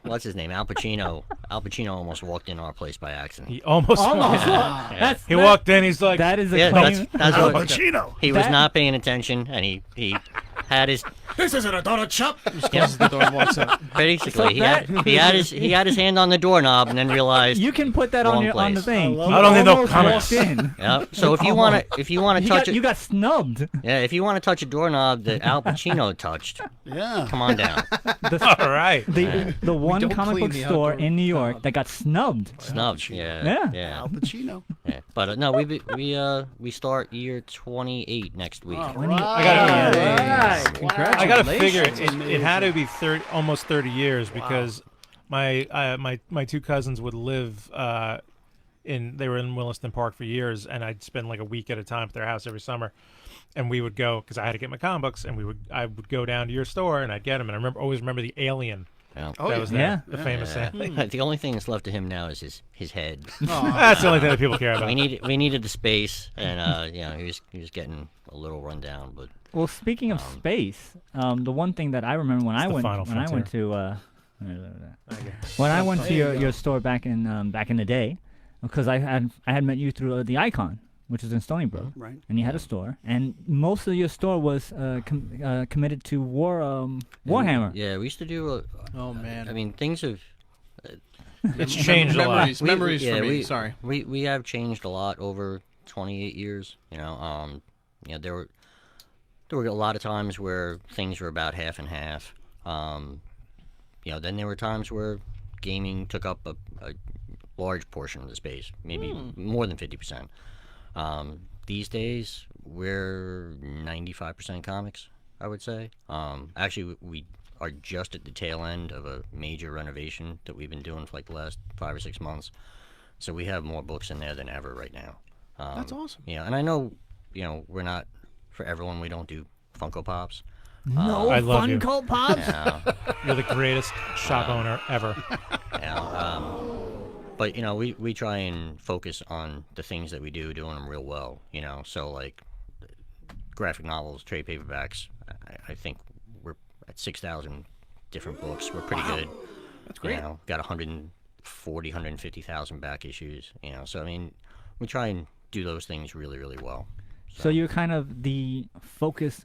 what's his name? Al Pacino. Al Pacino almost walked in our place by accident. He almost. That's He walked in. He's like, That is a Yeah, claim. that's Al what Pacino. he was That- not paying attention, and he had his This isn't a donut shop. Closes the door and walks out. basically he that- had his hand on the doorknob and then realized. You can put that on Wrong your on the place. thing. I He don't need no almost comics. walked in. Yeah. So if you want to touch it, You got snubbed. yeah, if you want to touch a doorknob that Al Pacino touched, Yeah. come on down. all right. The one don't comic clean book the store outdoor in New York that got snubbed. Snubbed. Yeah. Yeah. Yeah. Al Pacino. Yeah. But no, we start year 28 next week. Right. I gotta- Right. I gotta figure it had to be almost 30 years because my 2 cousins would live They were in Williston Park for years, and I'd spend like a week at a time at their house every summer. And we would go, because I had to get my comic books, and I would go down to your store and I'd get them. And I always remember the Alien. Yeah. That was there, the famous Alien. The only thing that's left of him now is his head. That's the only thing that people care about. We needed the space, and he was getting a little run down. But Well, speaking of space, the one thing that I remember when I went to your store back in the day, because I had met you through the Icon, which is in Stony Brook, Right. and you had a store, and most of your store was committed to Warhammer. Yeah, we used to do. Oh man. I mean, things have. It's changed a lot. Memories for me. Sorry. We have changed a lot over 28 years. There were a lot of times where things were about half and half. Then there were times where gaming took up a large portion of the space, maybe more than 50%. These days, we're 95% comics, I would say. Actually, we are just at the tail end of a major renovation that we've been doing for like the last 5 or 6 months. So we have more books in there than ever right now. That's awesome. Yeah, and I know, we're not, for everyone, we don't do Funko Pops. No I love you. Funko Pops. Yeah. You're the greatest shop owner ever. But we try and focus on the things that we do, doing them real well. So like graphic novels, trade paperbacks. I think we're at 6,000 different books. We're pretty good. That's great. Got 140, 150,000 back issues. So I mean, we try and do those things really, really well. So you're kind of the focused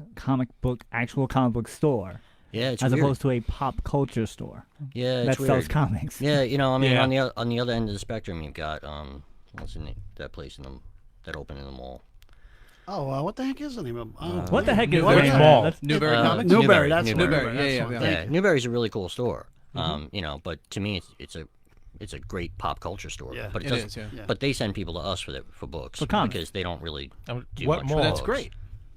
actual comic book store. Yeah, it's as weird. opposed to a pop culture store. Yeah, that it's sells weird. comics. Yeah, on Yeah. the other end of the spectrum, you've got what's the name? That place that opened in the mall. Oh, what the heck is the name of? What the heck is Newbury that? Mall. That's- Newbury Comics. Newbury. That's Newbury. Yeah. Yeah, Newbury's a really cool store. But to me, it's a great pop culture store. Yeah. But It doesn't- is, yeah. But they send people to us for books For comics. because they don't really do What much mall? for That's books. great.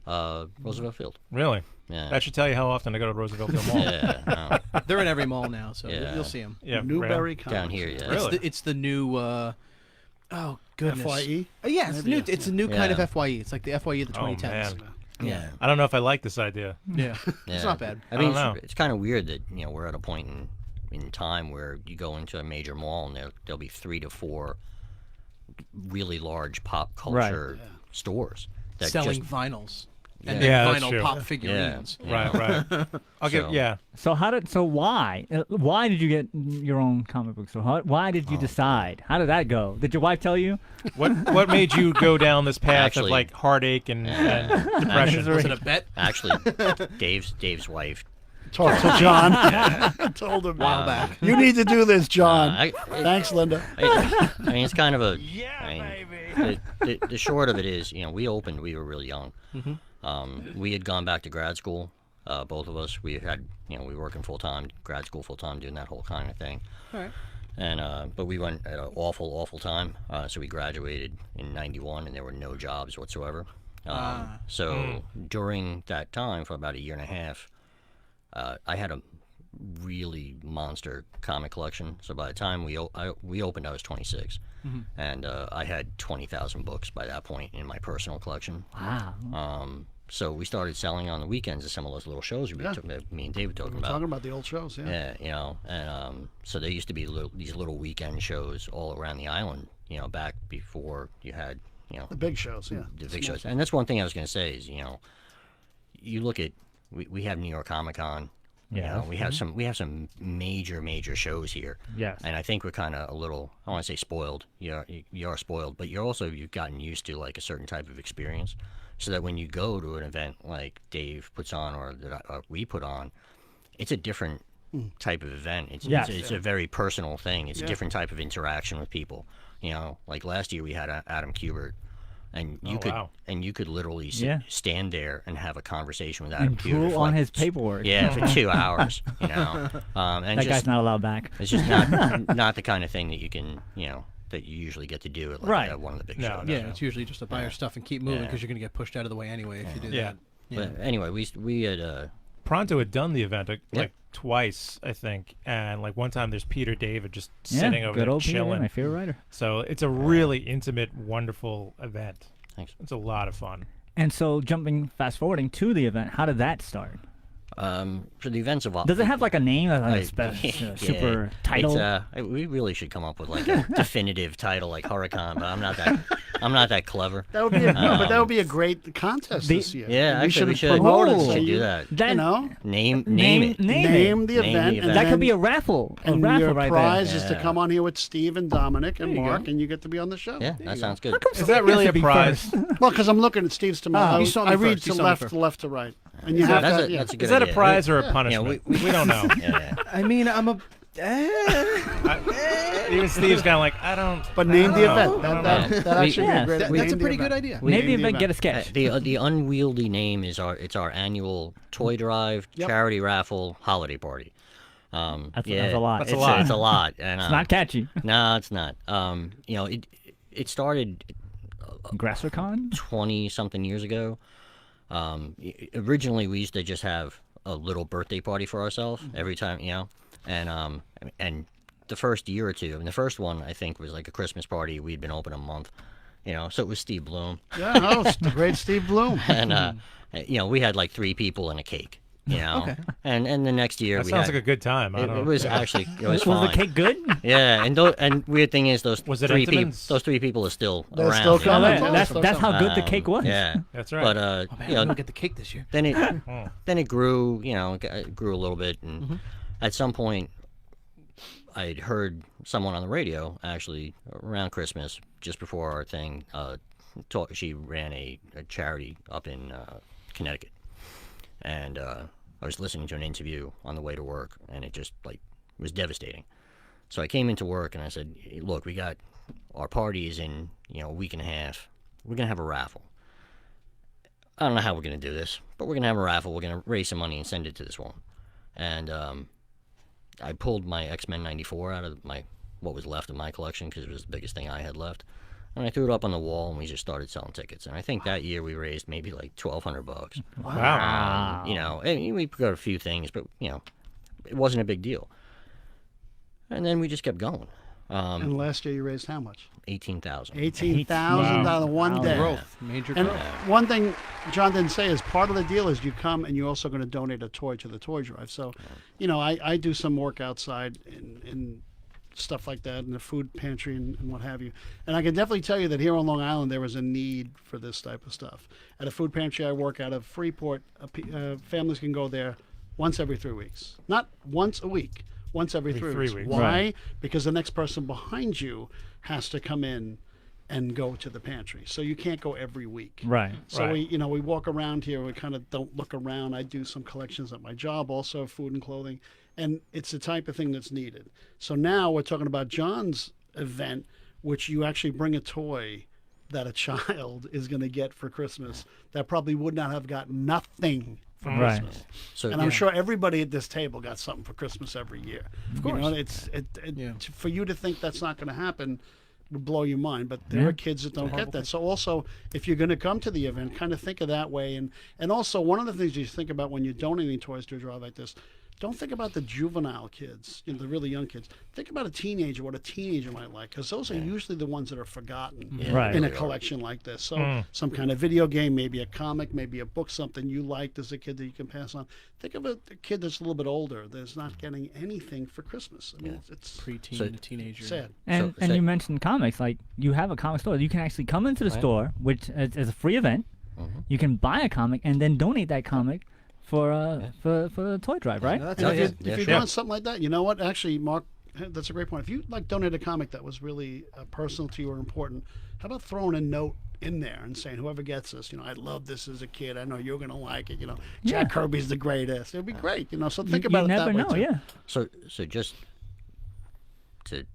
Roosevelt Field. Really? Yeah. That should tell you how often I go to Roosevelt Field Mall. Yeah. They're in every mall now, so Yeah. you'll see them. Yeah, Newbury really. Comics. Down here, yeah. Really? It's the new. Oh goodness. FYE. Yeah, it's new. It's a new kind of Yeah. FYE. It's like the FYE of the Oh 2010s. man, Yeah. I don't know if I like this idea. Yeah. Yeah. It's not bad. I mean, don't know. it's kind of weird that we're at a point in time where you go into a major mall and there'll be 3 to 4 really large pop culture stores that Selling just vinyls Yeah. and Yeah, then that's vinyl true. pop figurines. Right. I'll So- give. So why did you get your own comic book store? Why did you decide? How did that go? Did your wife tell you? What made you go down this path Actually- of like heartache and depression? Was it a bet? actually Dave's wife. Talked to John. Told him. While back. You need to do this, John. Thanks, Linda. I mean, it's kind of a. The short of it is, we opened. We were really young. We had gone back to grad school. Both of us. We had, we were working full time, grad school full time, doing that whole kind of thing. All right. And but we went at an awful time. So we graduated in '91, and there were no jobs whatsoever. So during that time, for about a year and a half, I had a really monster comic collection. So by the time we opened, I was 26, and I had 20,000 books by that point in my personal collection. Wow. So we started selling on the weekends of some of those little shows that me and Dave were talking We're about. talking about the old shows, yeah. Yeah, and so there used to be these little weekend shows all around the island. Back before you had The big shows, yeah. the big shows. And that's one thing I was going to say is you look at we have New York Comic Con. Yeah. We have some major shows here. Yes. And I think we're kind of a little, I don't want to say spoiled. You are spoiled, but you've gotten used to like a certain type of experience, so that when you go to an event like Dave puts on or that we put on, it's a different type of event. It's a very personal thing. It's a different type of interaction with people. Like last year we had Adam Kubert. And you could literally stand there and have a conversation with Adam And Kubert drool for on like, his paperwork. Yeah, for 2 hours. And That just, guy's not allowed back. It's just not the kind of thing that you can that you usually get to do at at one of the big shows. Yeah, it's usually just to buy your stuff and keep moving because you're going to get pushed out of the way anyway if you do that. But anyway, we had Pronto had done the event like twice, I think, and like one time there's Peter David just Yeah, sitting over good there old Peter, chilling. my favorite writer. So it's a really intimate, wonderful event. Thanks. It's a lot of fun. And so, fast forwarding to the event, how did that start? So the events evolve. Does it have like a name, like Yeah, super title? We really should come up with like a definitive title like Huracan, but I'm not that clever. That would be but that would be a great contest this year. Yeah, we actually, we should should. promote it. We So should do you, that. you know, Name it. Name the Name event, the and event. that could be a then- raffle. and your right prize there. is to Yeah. come on here with Steve and Dominic and There you Mark, go. and you get to be on the show. Yeah, that sounds good. Is that really a be prize? Well, because I'm looking at Steve's to my you left. saw me I read first. You to saw me left, first. to left to right, and you have That's that. a, Yeah. that's a good Is that a idea. prize or a Yeah, punishment? we don't know. Yeah. I mean, I'm a. Even Steve's kind of like, I don't. But name the I don't event. know. That actually Yeah. be a great. That's name a the pretty event. good idea. Name the Name the event, get a event. sketch. The unwieldy name is our annual toy drive, Yep. charity raffle, holiday party. That's yeah, a lot. That's It's a lot. It's a lot, and It's not catchy. No, it's not. It started GrasserCon? 20-something years ago. Originally, we used to just have a little birthday party for ourselves every time, and the first year or two. I mean, the first one I think was like a Christmas party. We'd been open a month, so it was Steve Bloom, Yeah, no, it's the great Steve Bloom. and we had like 3 people and a cake, and the next year That we sounds had, like a good time. I it don't. was actually it was Was fine. the cake good? Yeah, and weird thing is those Was it 3 people, Entenmann's? those 3 people are still They're around. still you know? coming. That's how good the cake was. Yeah, That's right. but Man, we don't get the cake this year. then it grew, it grew a little bit, and at some point, I'd heard someone on the radio actually around Christmas, just before our thing. She ran a charity up in Connecticut, and I was listening to an interview on the way to work, and it just was devastating. So I came into work and I said, "Hey, look, we got our party is in a week and a half. We're gonna have a raffle. I don't know how we're gonna do this, but we're gonna have a raffle. We're gonna raise some money and send it to this woman." And I pulled my X-Men '94 out of what was left of my collection, because it was the biggest thing I had left, and I threw it up on the wall, and we just started selling tickets. And I think that year we raised maybe like $1,200. Wow. And we got a few things, but it wasn't a big deal. And then we just kept going. And last year you raised how much? 18,000. $18,000 one day. Growth, major And growth. one thing John didn't say is part of the deal is you come and you're also going to donate a toy to the toy drive. So, I do some work outside in stuff like that in the food pantry and what have you. And I can definitely tell you that here on Long Island there is a need for this type of stuff. At a food pantry I work out of Freeport, families can go there once every 3 weeks. Not once a week. Once every 3 3 weeks. weeks. Why? Right. Because the next person behind you has to come in and go to the pantry. So you can't go every week. Right. So Right. we walk around here. We kind of don't look around. I do some collections at my job, also food and clothing, and it's the type of thing that's needed. So now we're talking about John's event, which you actually bring a toy that a child is going to get for Christmas that probably would not have got nothing for Right. Christmas. So And I'm sure everybody at this table got something for Christmas every year. Of course. For you to think that's not going to happen would blow your mind. But there Yeah. are kids that don't get that. So also, if you're going to come to the event, kind of think of that way. And also, one of the things you think about when you're donating toys to a drive like this, don't think about the juvenile kids, the really young kids. Think about a teenager, what a teenager might like, because those are usually the ones that are forgotten Right. in a collection like this. So some kind of video game, maybe a comic, maybe a book, something you liked as a kid that you can pass on. Think of a kid that's a little bit older that's not getting anything for Christmas. I mean, it's Preteen So- to teenager. sad. And So- you mentioned comics. Like, you have a comic store. You can actually come into the store, which is a free event. You can buy a comic and then donate that comic for the toy drive, right? That's And Oh, if, yeah. you, Yeah, if you're sure. doing something like that, you know what? Actually, Mark, that's a great point. If you donate a comic that was really personal to you or important, how about throwing a note in there and saying, whoever gets this, I love this as a kid. I know you're going to like it. Jack Kirby's the greatest. It'd be great. So think you about it never that way know, too. yeah. So just to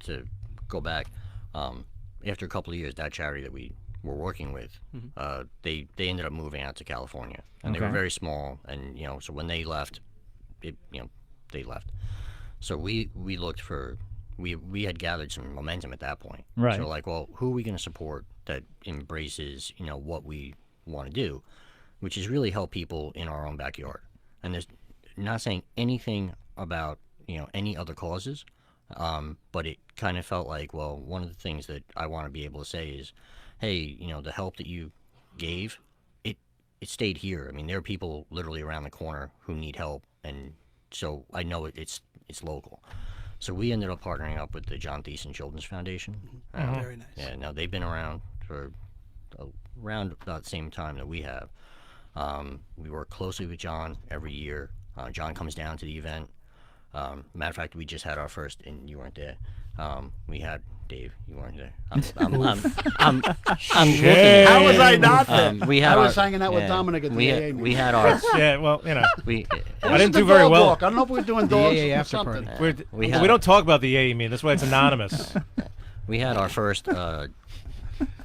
go back, after a couple of years, that charity that we were working with, they ended up moving out to California, and they were Okay. very small, and so when they left, they left. So we looked for we had gathered some momentum at that point. Right. So like, well, who are we going to support that embraces what we want to do, which is really help people in our own backyard. And not saying anything about any other causes, but it kind of felt like, well, one of the things that I want to be able to say is, hey, the help that you gave, it stayed here. I mean, there are people literally around the corner who need help, and so I know it's local. So we ended up partnering up with the John Thiessen Children's Foundation. Very nice. Yeah, now they've been around for around about the same time that we have. We work closely with John every year. John comes down to the event. Matter of fact, we just had our first, and you weren't there. We had Dave. You weren't there. I'm looking. How was I not there? I was hanging out with Dominic at the AA meeting. We had our. Yeah, well, We I didn't do very well. Walk. I don't know if we're doing dogs AA or after something. party. We don't talk about the AA meeting. That's why it's anonymous. We had our first.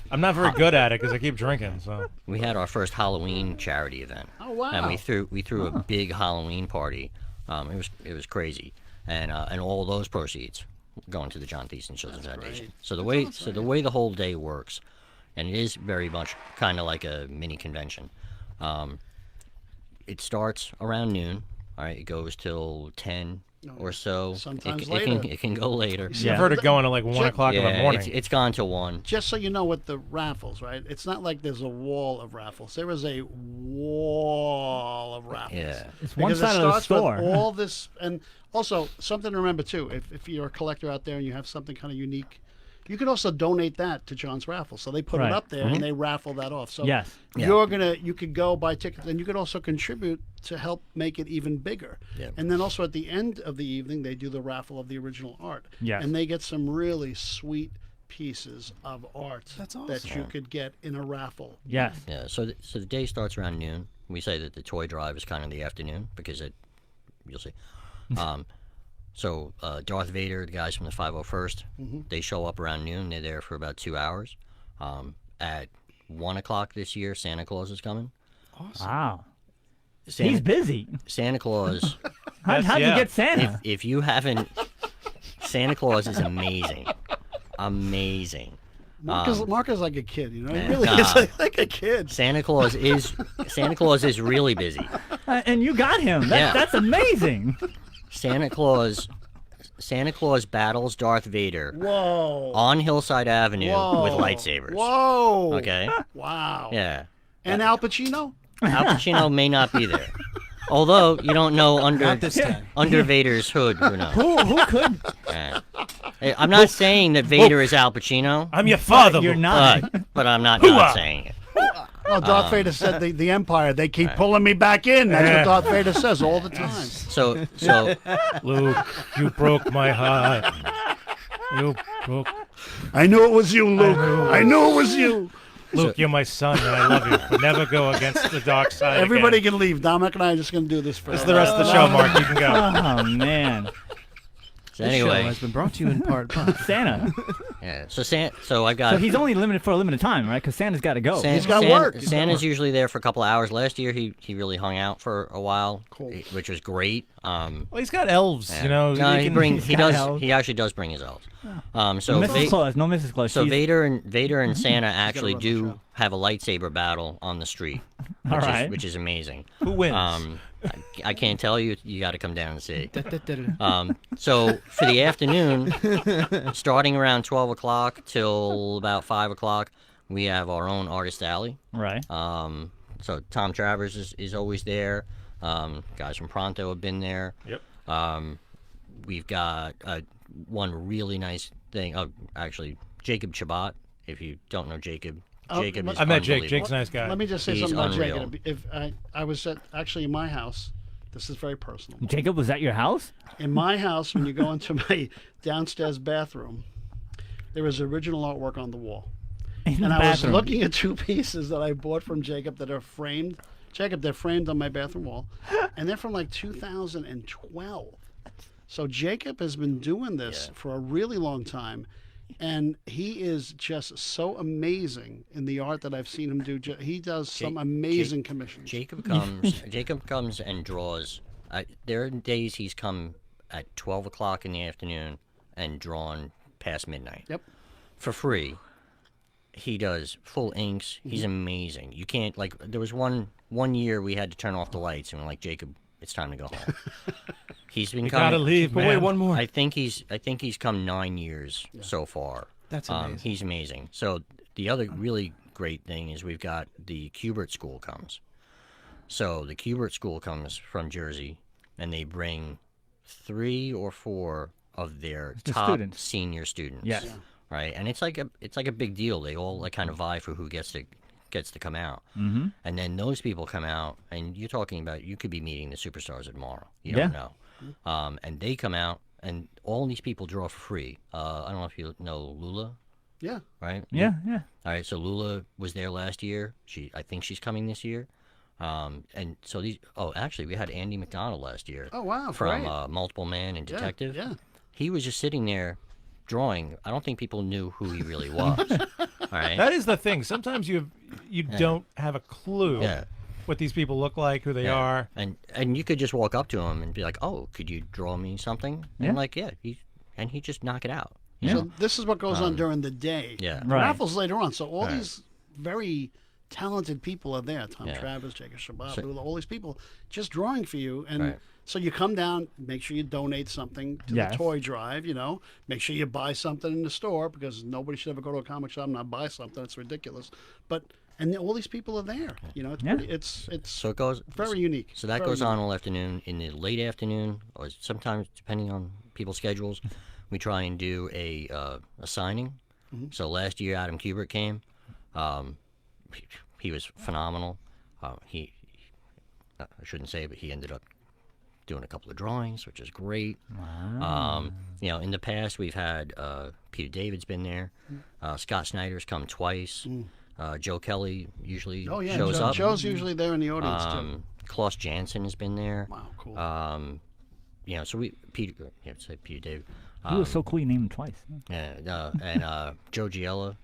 I'm not very good at it because I keep drinking. So We had our first Halloween charity event. Oh wow! And we threw a big Halloween party. It was crazy, and all those proceeds going to the John Thiessen Children's Foundation. So the way the whole day works, and it is very much kind of like a mini convention. It starts around noon. All right, it goes till 10 or so. Sometimes it can go later. I've heard it going to like 1 o'clock in the morning. It's gone till 1. Just so you know, with the raffles, right? It's not like there's a wall of raffles. There is a wall of raffles. Yeah. It's one Because side it of the starts with store. all this, and also something to remember too. If you're a collector out there and you have something kind of unique, you can also donate that to John's raffle. So they put Right. it up there and they raffle that off. So Yes. you could go buy tickets, and you could also contribute to help make it even bigger. Yeah. And then also at the end of the evening, they do the raffle of the original art. Yes. And they get some really sweet pieces of art That's that you could get in a raffle. Yes. Yeah, so the day starts around noon. We say that the toy drive is kind of the afternoon because you'll see. So Darth Vader, the guys from the 501st, they show up around noon. They're there for about 2 hours. At 1 o'clock this year, Santa Claus is coming. Wow. Santa, He's busy. Santa Claus. How'd you get Santa? If you haven't, Santa Claus is amazing, amazing. Mark is like a kid, you know. He Yeah. really Nah. is like a kid. Santa Claus is really busy. And you got him. That's amazing. Santa Claus battles Darth Vader Whoa. on Hillside Avenue Whoa. with lightsabers. Whoa. Okay. Wow. Yeah. And Al Pacino? Al Pacino may not be there, although you don't know Not this time. under Vader's hood. Who knows? Who could? Yeah. Hey, I'm not saying that Vader is Al Pacino, I'm your father. You're not. but I'm not saying it. Oh, Darth Vader said the Empire, they keep pulling me back in. That's what Darth Vader says all the time. So Luke, you broke my heart. You broke. I knew it was you, Luke. I knew it was you. Luke, you're my son, and I love you. But never go against the dark side. Everybody again. can leave. Dominic and I are just going to do this for This is the rest of the show, Mark. You can go. Oh man. So This show anyway, has been brought to you in part by Santa. yeah. So I got. So he's only limited for a limited time, right? Because Santa's got to go. He's got work. Santa's usually there for a couple of hours. Last year, he really hung out for a while, Cool. which was great. Well, he's got elves, Yeah. you know. No, you can- he got does. elves. He actually does bring his elves. No So Mrs. Claus. No Mrs. Claus. So She's- Vader and Santa actually run the do show. have a lightsaber battle on the street, All right. which is amazing. Who wins? I can't tell you. You got to come down and see. Da-da-da-da. So for the afternoon, starting around 12 o'clock till about 5 o'clock, we have our own artist alley. Right. So Tom Travers is always there. Guys from Pronto have been there. Yep. We've got one really nice thing. Actually, Jacob Chabot. If you don't know Jacob, Jacob is I met Jake. unbelievable. Jake's a nice guy. Let me just say He's something about unreal. Jacob. If I was actually in my house, this is very personal. Jacob was at your house? In my house, when you go into my downstairs bathroom, there is original artwork on the wall. In the And I was bathroom. looking at 2 pieces that I bought from Jacob that are framed. Jacob, they're framed on my bathroom wall. And they're from like 2012. So Jacob has been doing this for a really long time. And he is just so amazing in the art that I've seen him do. He does some amazing commissions. Jacob comes and draws. There are days he's come at 12 o'clock in the afternoon and drawn past midnight. Yep. For free. He does full inks. He's amazing. You can't, like, there was one year we had to turn off the lights and we're like, Jacob, it's time to go home. He's been You coming. gotta leave, But man. wait, one more. I think he's come 9 years so far. That's amazing. He's amazing. So the other really great thing is we've got the Kubert School comes. So the Kubert School comes from Jersey, and they bring 3 or 4 of their The top students. senior students. Yes. Yeah. Right, and it's like a big deal. They all like kind of vie for who gets to come out. Mm-hmm. And then those people come out, and you're talking about you could be meeting the superstars tomorrow. You Yeah. don't know. And they come out, and all these people draw for free. I don't know if you know Lula, Yeah. right? Yeah, yeah. All right, so Lula was there last year. I think she's coming this year. And so actually, we had Andy McDonald last year. Oh, wow, From great. Multiple Man and Yeah, Detective. yeah. He was just sitting there drawing. I don't think people knew who he really was. All right. That is the thing. Sometimes you don't have a clue Yeah. what these people look like, who they Yeah. are. And you could just walk up to him and be like, "Oh, could you draw me something?" Yeah. And like, yeah, he just knock it out. You Yeah. know? So this is what goes on during the day. Yeah. The Right. raffles later on. So all Right. these very talented people are there. Tom Yeah. Travis, Jacob Shabbat, So- Lula, all these people just drawing for you. And Right. so you come down, make sure you donate something to Yes. the toy drive, make sure you buy something in the store because nobody should ever go to a comic shop and not buy something. It's ridiculous. And all these people are there. It's Yeah. pretty, it's So it goes very unique. So that Very goes on unique. all afternoon. In the late afternoon, or sometimes depending on people's schedules, we try and do a signing. Mm-hmm. So last year, Adam Kubert came. He was phenomenal. I shouldn't say, but he ended up doing a couple of drawings, which is great. In the past we've had Peter David's been there. Scott Snyder's come twice. Joe Kelly usually Oh, yeah. shows up. Joe's usually there in the audience, too. Klaus Janson has been there. Wow, cool. So Peter David. He was so cool you named him twice. And Joe Giella.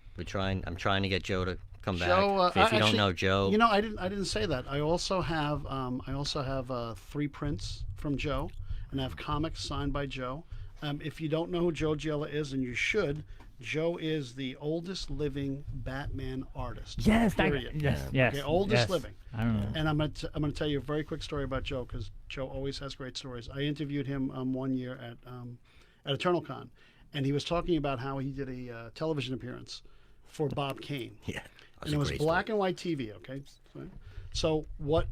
I'm trying to get Joe to come Joe, back. If you don't know Joe, I didn't say that. I also have 3 prints from Joe, and I have comics signed by Joe. If you don't know who Joe Giella is, and you should, Joe is the oldest living Batman artist. Yes, period. yes. Okay, oldest yes. living. I don't know. And I'm gonna tell you a very quick story about Joe because Joe always has great stories. I interviewed him one year at Eternal Con, and he was talking about how he did a television appearance for Bob Kane. yeah, And it was black and white TV, okay? So what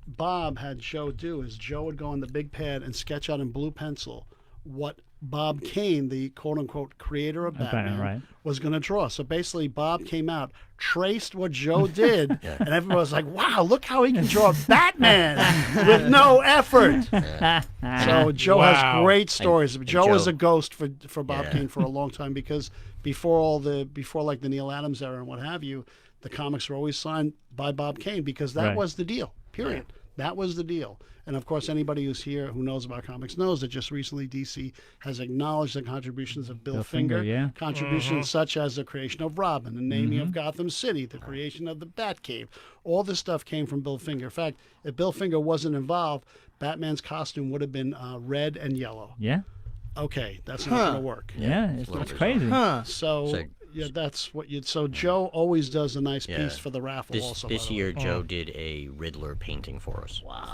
Bob had Joe do is Joe would go on the big pad and sketch out in blue pencil what Bob Kane, the quote-unquote creator of Batman, right. was going to draw. So basically, Bob came out, traced what Joe did, and everyone was like, wow, look how he can draw Batman with no effort. So Joe Wow. has great stories. Joe was Joe- a ghost for Bob Yeah. Kane for a long time because before like the Neil Adams era and what have you, the comics were always signed by Bob Kane because that Right. was the deal. Period. That was the deal. And of course, anybody who's here who knows about comics knows that just recently DC has acknowledged the contributions of Bill Finger. Yeah. Contributions such as the creation of Robin, the naming of Gotham City, the creation of the Batcave. All this stuff came from Bill Finger. In fact, if Bill Finger wasn't involved, Batman's costume would have been red and yellow. Yeah. Okay, that's not going to work. Yeah. it's a It's little crazy. Huh. So yeah, that's what you'd. So Joe always does a nice Yeah. piece for the raffle. This also, this by the way. year, Joe did a Riddler painting for us. Wow,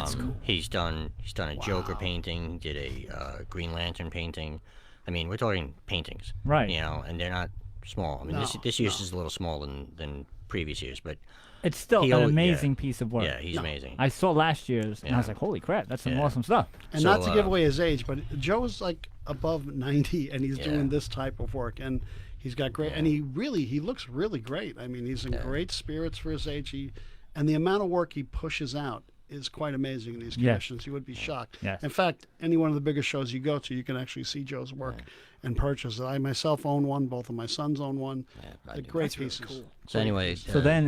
that's cool. He's done a Joker painting, did a Green Lantern painting. I mean, we're talking paintings, Right. And they're not small. I mean, this year's is a little smaller than previous years, but It's still He an always- amazing piece of work. yeah, he's amazing. I saw last year's, and I was Yeah. like, holy crap, that's some Yeah. awesome stuff. And So, not to give away his age, but Joe is like above 90, and he's Yeah. doing this type of work, and he's got great. And he looks really great. I mean, he's in great spirits for his age. And the amount of work he pushes out is quite amazing in these Yes. commissions. You would be shocked. Yes. In fact, any one of the biggest shows you go to, you can actually see Joe's work and purchase it. I myself own one. Both of my sons own one. I They're do. great pieces. So anyway, So then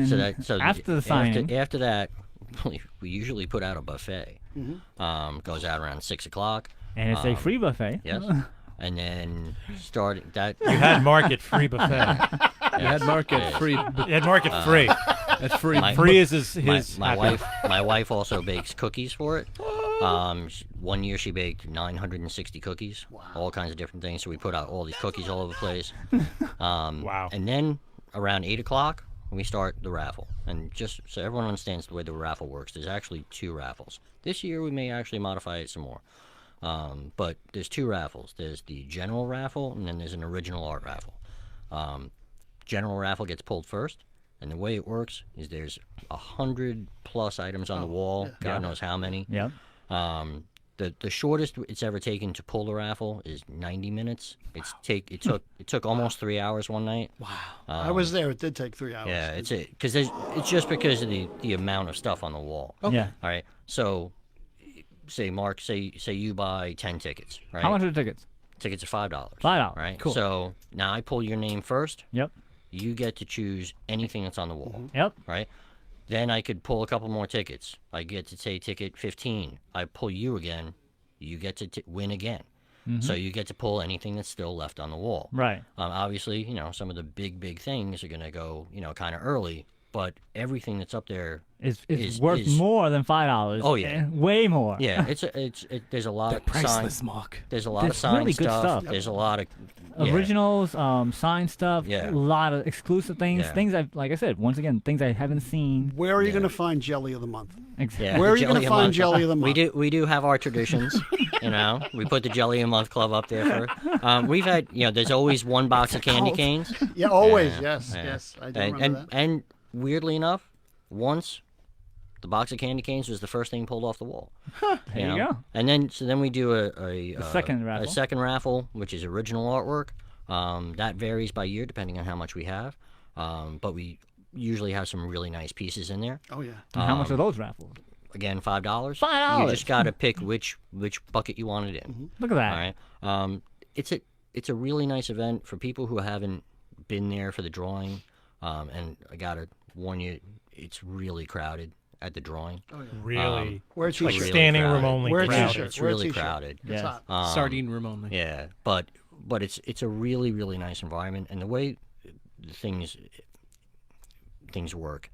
after the signing- after that, we usually put out a buffet. Goes out around 6:00. And it's a free buffet. Yes, and then starting that. You had market free buffet. You had market free. You had market free. That's free. Free is his my happy- my wife also bakes cookies for it. One year she baked 960 cookies, all kinds of different things. So we put out all these cookies all over the place. Wow. And then around 8:00, we start the raffle. And just so everyone understands the way the raffle works, there's actually 2 raffles. This year we may actually modify it some more. But there's 2 raffles. There's the general raffle, and then there's an original art raffle. General raffle gets pulled first, and the way it works is there's 100+ items on the wall. God knows how many. Yep. The shortest it's ever taken to pull the raffle is 90 minutes. It took almost 3 hours one night. Wow. I was there. It did take 3 hours. Yeah, it's just because of the amount of stuff on the wall. Okay. Yeah. All right. So, say Mark, say you buy 10 tickets, right? How much are the tickets? Tickets are $5. $5. Right. Cool. So now I pull your name first. Yep. You get to choose anything that's on the wall. Yep. Right. Then I could pull a couple more tickets. I get to say ticket 15. I pull you again. You get to win again. So you get to pull anything that's still left on the wall. Right. Obviously, some of the big things are going to go, kind of early. But everything that's up there is worth more than $5. Oh yeah, way more. Yeah, there's a lot of priceless, Mark. There's a lot of signed really good stuff. There's a lot of originals, signed stuff. Yeah. A lot of exclusive things. Yeah. Things like I said, once again, things I haven't seen. Where are you going to find Jelly of the Month? Exactly. Yeah, Where are you going Jelly to a find Month. Jelly of the Month? We do have our traditions. We put the Jelly a Month Club up there for. We've had there's always one box of candy canes. Yeah, always. Yeah, Yes. I do and remember that. and weirdly enough, once the box of candy canes was the first thing pulled off the wall. There you go. And then we do a second raffle. A second raffle, which is original artwork. That varies by year depending on how much we have. But we usually have some really nice pieces in there. Oh yeah. And how much are those raffles? Again, $5. $5. You just got to pick which bucket you want it in. Look at that. All right. It's a really nice event for people who haven't been there for the drawing. And I gotta warn you, it's really crowded at the drawing. Oh yeah. Really? Wear a It's like t-shirt. standing crowded. room only Wear a crowded. t-shirt. It's Wear a really t-shirt. crowded. It's Yeah. hot. Sardine room only. Yeah, but it's a really, really nice environment, and the way things work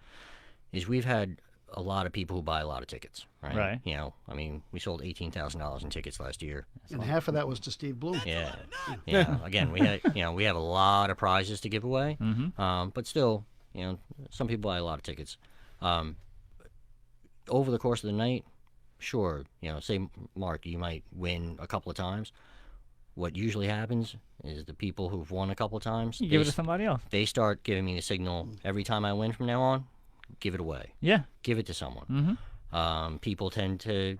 is we've had a lot of people who buy a lot of tickets, right? Right. We sold $18,000 in tickets last year. And half of that was to Steve Bloom. Yeah. Again, we have a lot of prizes to give away, but still, some people buy a lot of tickets. Over the course of the night, sure, say Mark, you might win a couple of times. What usually happens is the people who've won a couple of times, You give it to somebody else. they start giving me the signal every time I win from now on. Give it away. Yeah. Give it to someone. People tend to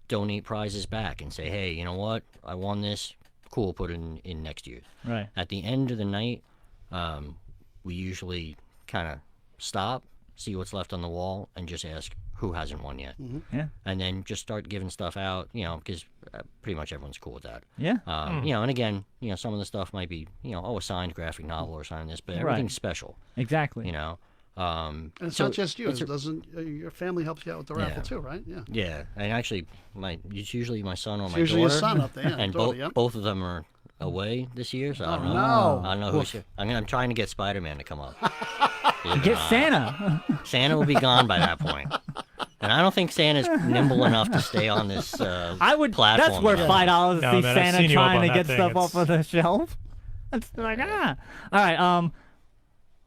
donate prizes back and say, hey, you know what? I won this. Cool, put it in next year. Right. At the end of the night, we usually kind of stop, see what's left on the wall, and just ask who hasn't won yet. Yeah. And then just start giving stuff out, because pretty much everyone's cool with that. Yeah. And again, some of the stuff might be, a signed graphic novel or something this, but everything's special, Exactly. And it's so not just you. it's It doesn't. Your family helps you out with the raffle too, right? Yeah. Yeah, and actually, it's usually my son or It's my usually daughter. your son up there. Yeah, and daughter, both of them are away this year, so I don't know. no. I don't know who's. I'm trying to get Spider-Man to come up. Get Santa. Santa will be gone by that point. And I don't think Santa's nimble enough to stay on this platform. That's worth $5 to No, see man, I've Santa seen you up trying on to that get thing. stuff It's- off of the shelf. That's like All right.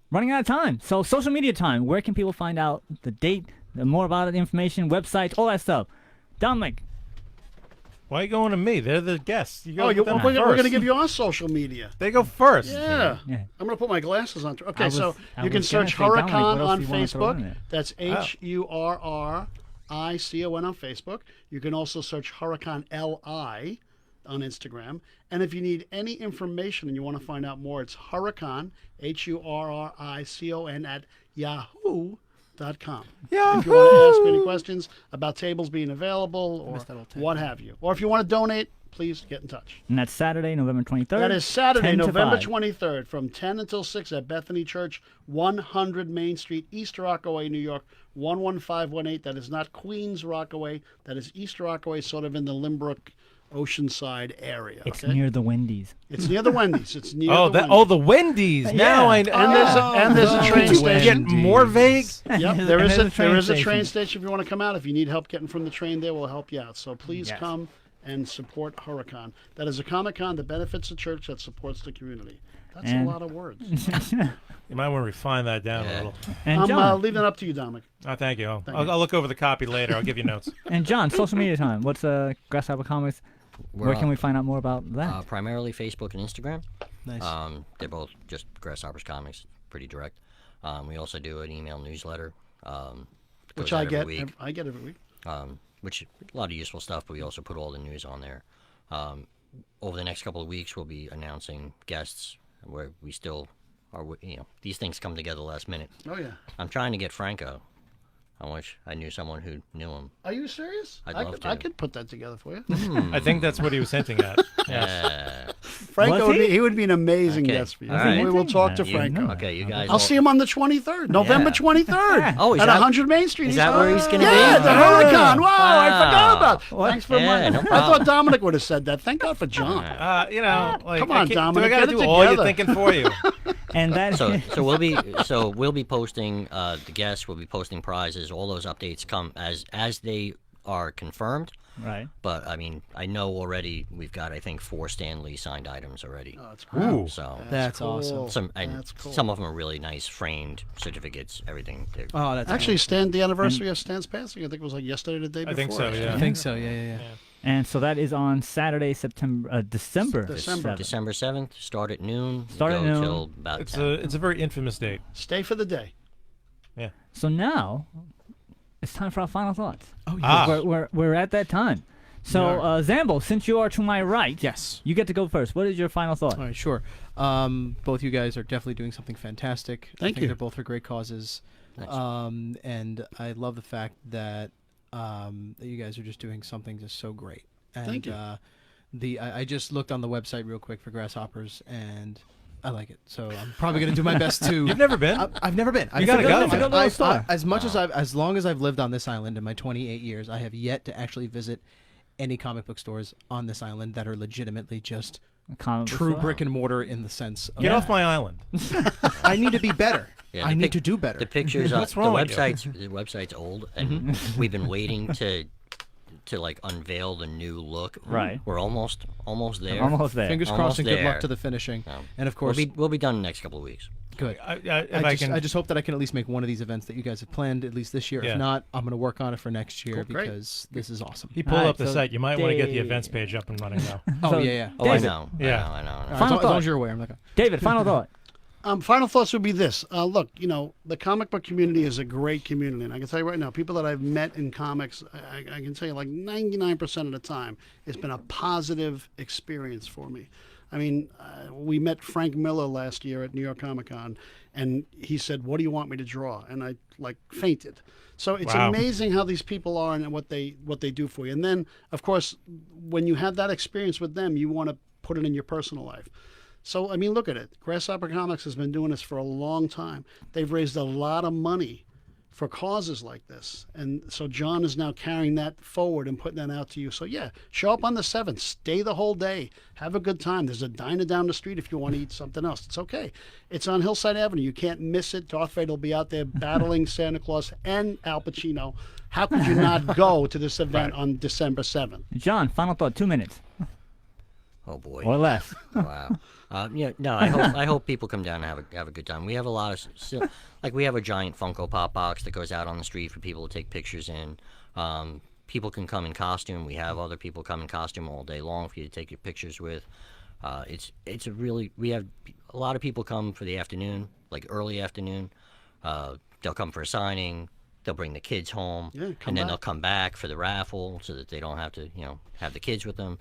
Running out of time. So social media time. Where can people find out the date, more about it, the information, websites, all that stuff? Dominic. Why are you going to me? They're the guests. You go Oh, with them we're going to first. give you our social media. They go first. Yeah. Yeah. I'm going to put my glasses on. Okay, so I you can was gonna search say, Dominic, Huracan what else on do you wanna throw in Facebook. there? That's HURRICON on Facebook. You can also search Huracan LI on Instagram. And if you need any information and you want to find out more, it's Huracan, HURRICON at yahoo.com. If you want to ask any questions about tables being available or what have you. Or if you want to donate, please get in touch. And that's Saturday, November 23rd. That is Saturday, 10 to November 5. 23rd, from 10 until 6 at Bethany Church, 100 Main Street, East Rockaway, New York, 11518. That is not Queens Rockaway. That is East Rockaway, sort of in the Limbrook, Oceanside area. It's okay? near the Wendy's. It's near the Wendy's. It's near Oh, the the Wendy's. Wendy's. Now I know. And there's a train Could you station. get more vague? Yep, And there is there's a train station if you want to come out. If you need help getting from the train there, we'll help you out. So please Yes. come and support Huracan. That is a Comic-Con that benefits the church that supports the community. That's And- a lot of words. You might want to refine that down a little. And I'm John, leaving it up to you, Dominic. Oh, thank you. Thank I'll you. look over the copy later. I'll give you notes. and John, social media time. What's Grasshopper Comics? Where can we find out more about that? Primarily Facebook and Instagram. Nice. They're both just Grasshoppers Comics, pretty direct. We also do an email newsletter, Which goes I out get. every week. I get every week. Which a lot of useful stuff, but we also put all the news on there. Over the next couple of weeks, we'll be announcing guests where we still are. These things come together last minute. Oh yeah. I'm trying to get Franco. I wish I knew someone who knew him. Are you serious? I'd I love could, to. I could put that together for you. I think that's what he was hinting at. Yes. Franco Was he? would be an amazing Okay. guest for you. All right. We will talk to You- Franco. Okay, you guys. I'll see him on the 23rd, November 23rd, Oh, is at that- 100 Main Street. is that where he's gonna be? Yeah, the Hurricane. Wow, I forgot about. What? Thanks for Yeah, reminding. no I problem. thought Dominic would have said that. Thank God for John. Like, Come on, do Dominic, I gotta get it do all your together. thinking for you? And that So we'll be posting the guests. We'll be posting prizes. All those updates come as they are confirmed. right. But I mean, I know already we've got, I think, 4 Stan Lee signed items already. Oh, that's great. Ooh. So That's cool. awesome. That's cool. some of them are really nice framed certificates. Everything. Oh, that's Actually, the anniversary of Stan's passing, I think it was like yesterday or the day before. I think so, yeah. I think so. Yeah. And so that is on Saturday, December December. 7th. December 7th. Start at noon. Start at go noon. till about It's 10. a very infamous date. Stay for the day. So now it's time for our final thoughts. Oh, Ah. We're at that time. So Zambo, since you are to my right, Yes. you get to go first. What is your final thought? All right, sure. Both you guys are definitely doing something fantastic. I Thank think you. They're both for great causes. Thanks. And I love the fact that that you guys are just doing something just so great. And, Thank you. I just looked on the website real quick for Grasshoppers, and I like it. So I'm probably gonna do my best to. You've never been? I've never been. You gotta go. It's a good little store. As much as long as I've lived on this island in my 28 years, I have yet to actually visit any comic book stores on this island that are legitimately just Comic book true store? brick and mortar in the sense of. Get off my island. I need to be better. Yeah, I the need pic- to do better. The pictures. What's The wrong with you? website's old, and we've been waiting to like unveil the new look. Right. We're almost there. Almost there. Fingers Almost crossed and good there. luck to the finishing. and of course, We'll be done in the next couple of weeks. good. If I can. I just hope that I can at least make one of these events that you guys have planned at least this year. Yeah. If not, I'm going to work on it for next year Cool, great. because this is awesome. He pulled Alright, up the so site. You might want to get the Dave- events page up and running now. Oh So- yeah. Oh, I David. know. Yeah. I know. All right, Final as long thought. as you're aware, I'm like, David, final thought. Final thoughts would be this. Look, the comic book community is a great community. And I can tell you right now, people that I've met in comics, I can tell you like 99% of the time, it's been a positive experience for me. I mean, we met Frank Miller last year at New York Comic Con, and he said, "What do you want me to draw?" And I fainted. So it's Wow. amazing how these people are and what they do for you. And then, of course, when you have that experience with them, you want to put it in your personal life. So, I mean, look at it. Grasshopper Comics has been doing this for a long time. They've raised a lot of money for causes like this. And so John is now carrying that forward and putting that out to you. So, yeah, show up on the 7th. Stay the whole day. Have a good time. There's a diner down the street if you want to eat something else. It's okay. It's on Hillside Avenue. You can't miss it. Darth Vader will be out there battling Santa Claus and Al Pacino. How could you not go to this event on December 7th? John, final thought. 2 minutes Oh boy. or less. Wow. No. I hope people come down and have a good time. We have a lot of we have a giant Funko Pop box that goes out on the street for people to take pictures in. People can come in costume. We have other people come in costume all day long for you to take your pictures with. We have a lot of people come for the afternoon, like early afternoon. They'll come for a signing. They'll bring the kids home, Yeah, and then they'll come back for the raffle so that they don't have to, have the kids with them.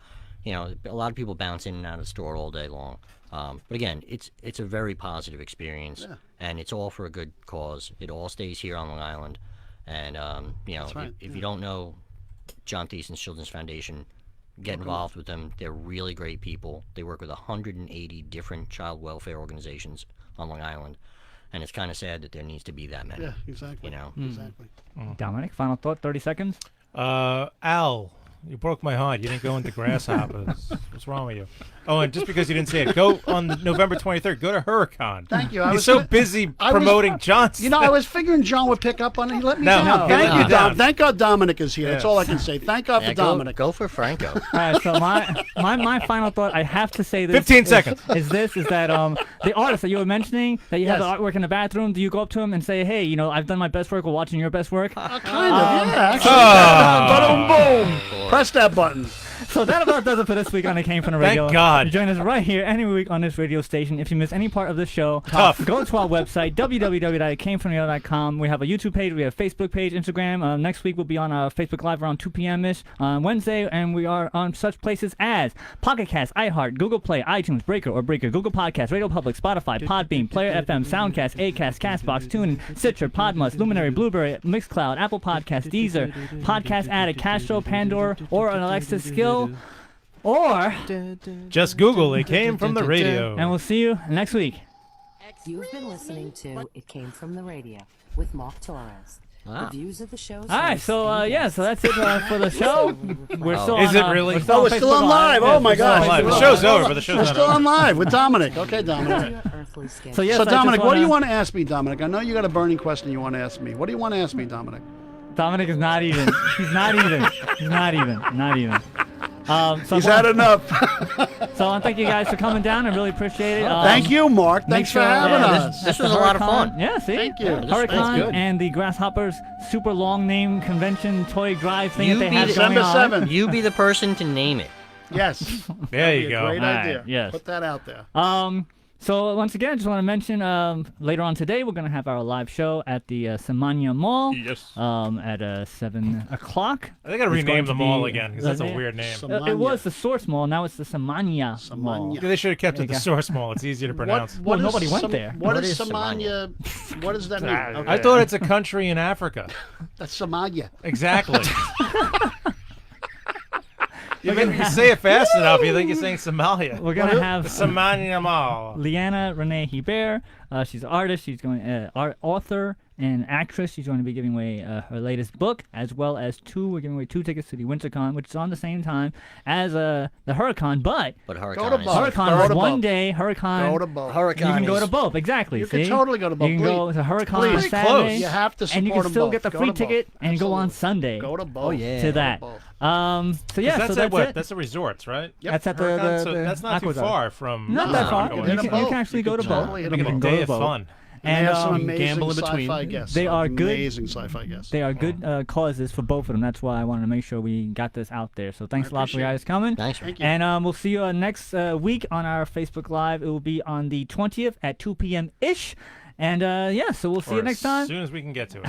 A lot of people bounce in and out of the store all day long. But again, it's a very positive experience, and it's all for a good cause. It all stays here on Long Island, and right, if you don't know John Thiessen's Children's Foundation, get involved with them. They're really great people. They work with 180 different child welfare organizations on Long Island, and it's kind of sad that there needs to be that many. Yeah, exactly. Exactly. Dominic, final thought. 30 seconds. Al, you broke my heart. You didn't go into Grasshoppers. What's wrong with you? Oh, and just because you didn't say it, go on November 23rd. Go to Huracan. Thank you. I He's was so gonna- busy I was- promoting Johnson. You know, I was figuring John would pick up on it. He let me No, down. no, Thank you, no. Dom. Thank God Dominic is here. That's Yeah. all I can say. Thank God Yeah, for go, Dominic. go for Franco. All right, so my final thought, I have to say this. 15 seconds. Is that the artist that you were mentioning, that you have the Yes. artwork in the bathroom, do you go up to him and say, hey, I've done my best work while watching your best work? Kind of, yeah. Actually, Oh. boom. Press that button. So that about does it for this week on It Came From the Radio. Thank God. Join us right here any week on this radio station. If you miss any part of this show, Tough. go to our website, www.itcamefromtheradio.com. We have a YouTube page, we have a Facebook page, Instagram. Next week we'll be on Facebook Live around 2 p.m.-ish on Wednesday, and we are on such places as Pocket Cast, iHeart, Google Play, iTunes, Breaker, Google Podcast, Radio Public, Spotify, Podbean, Player FM, Soundcast, Acast, Castbox, TuneIn, Stitcher, Podmus, Luminary, Blueberry, Mixcloud, Apple Podcasts, Deezer, Podcast Addict, Castro, Pandora, or an Alexa skill, or Just Google. It came from the radio. and we'll see you next week. You've been listening to It Came From the Radio with Mark Torres. Wow. The views of the show's All right, hosts so and yeah, guests so that's it for the show. We're still Is on, it really? We're still Oh, on we're still Facebook on live. Yeah, Oh, my we're still on gosh. Live. The Facebook show's Live. over, but the show's We're not still over. on live with Dominic. Okay, Dominic. your earthly schedule. So yes, So, I just Dominic, what do you wanna- want to ask me, Dominic? I know you got a burning question you want to ask me. What do you want to ask me, Dominic? Dominic is not even. He's not even. He's not even. Not even. So He's I had wanna- enough. So I want to thank you guys for coming down. I really appreciate it. Thank you, Mark. make Thanks sure- for having yeah, us. This the was a lot of Huracan- fun. Yeah, see? Thank you. Yeah, that's Huracan good. and the Grasshoppers super long name convention toy drive thing You that they be have the- going December on. 7th. You be the person to name it. Yes. There That'd you be a go. Great All right, idea. yes. Put that out there. So once again, I just want to mention later on today we're going to have our live show at the Semania Mall. Yes. At 7 o'clock. I think I gotta It's going rename to the mall be- again because that's a Yeah. weird name. It was the Source Mall. Now it's the Semania Mall. Samania. They should have kept There it you the go. Source Mall. It's easier to pronounce. Well, is nobody went there. What What is is Samania? What does that mean? I thought it's a country in Africa. That's Samania. Exactly. You say it fast enough, you think you're saying Somalia. We're going to have Somalia Mall. Leanna Renee Hebert. She's an artist. She's going author and actress. She's going to be giving away her latest book, as well as we're giving away 2 tickets to the WinterCon, which is on the same time as the Huracan. But But to Huracan is both. Huracan Go is to one both. day. Huracan. Go to both. Huracan You can go is- to both, exactly. You see? can totally go to both. You can go to Huracan on Please. Saturday. You have to and you support can them still both. get the Go free to both. ticket and go on Absolutely. Sunday. Go to both. Oh, yeah. To that. both. So yeah, That's so at that's what? it. That's the resorts, right? That's at the Huracan, so that's not too Aqueduct. far from. Not that far. Rockaway. You Hit can, them you both. can actually You go to can both. totally hit Make them it a both. Go day to of both. fun. And they have some amazing gamble in between. sci-fi guests. They are good. Amazing sci-fi guests. They are good causes for both of them. That's why I wanted to make sure we got this out there. So thanks a lot for you appreciate guys coming. Thanks, man. Thank you. And we'll see you next week on our Facebook Live. It will be on the 20th at 2 p.m. ish. And yeah, so we'll see Or you next time. As soon as we can get to it.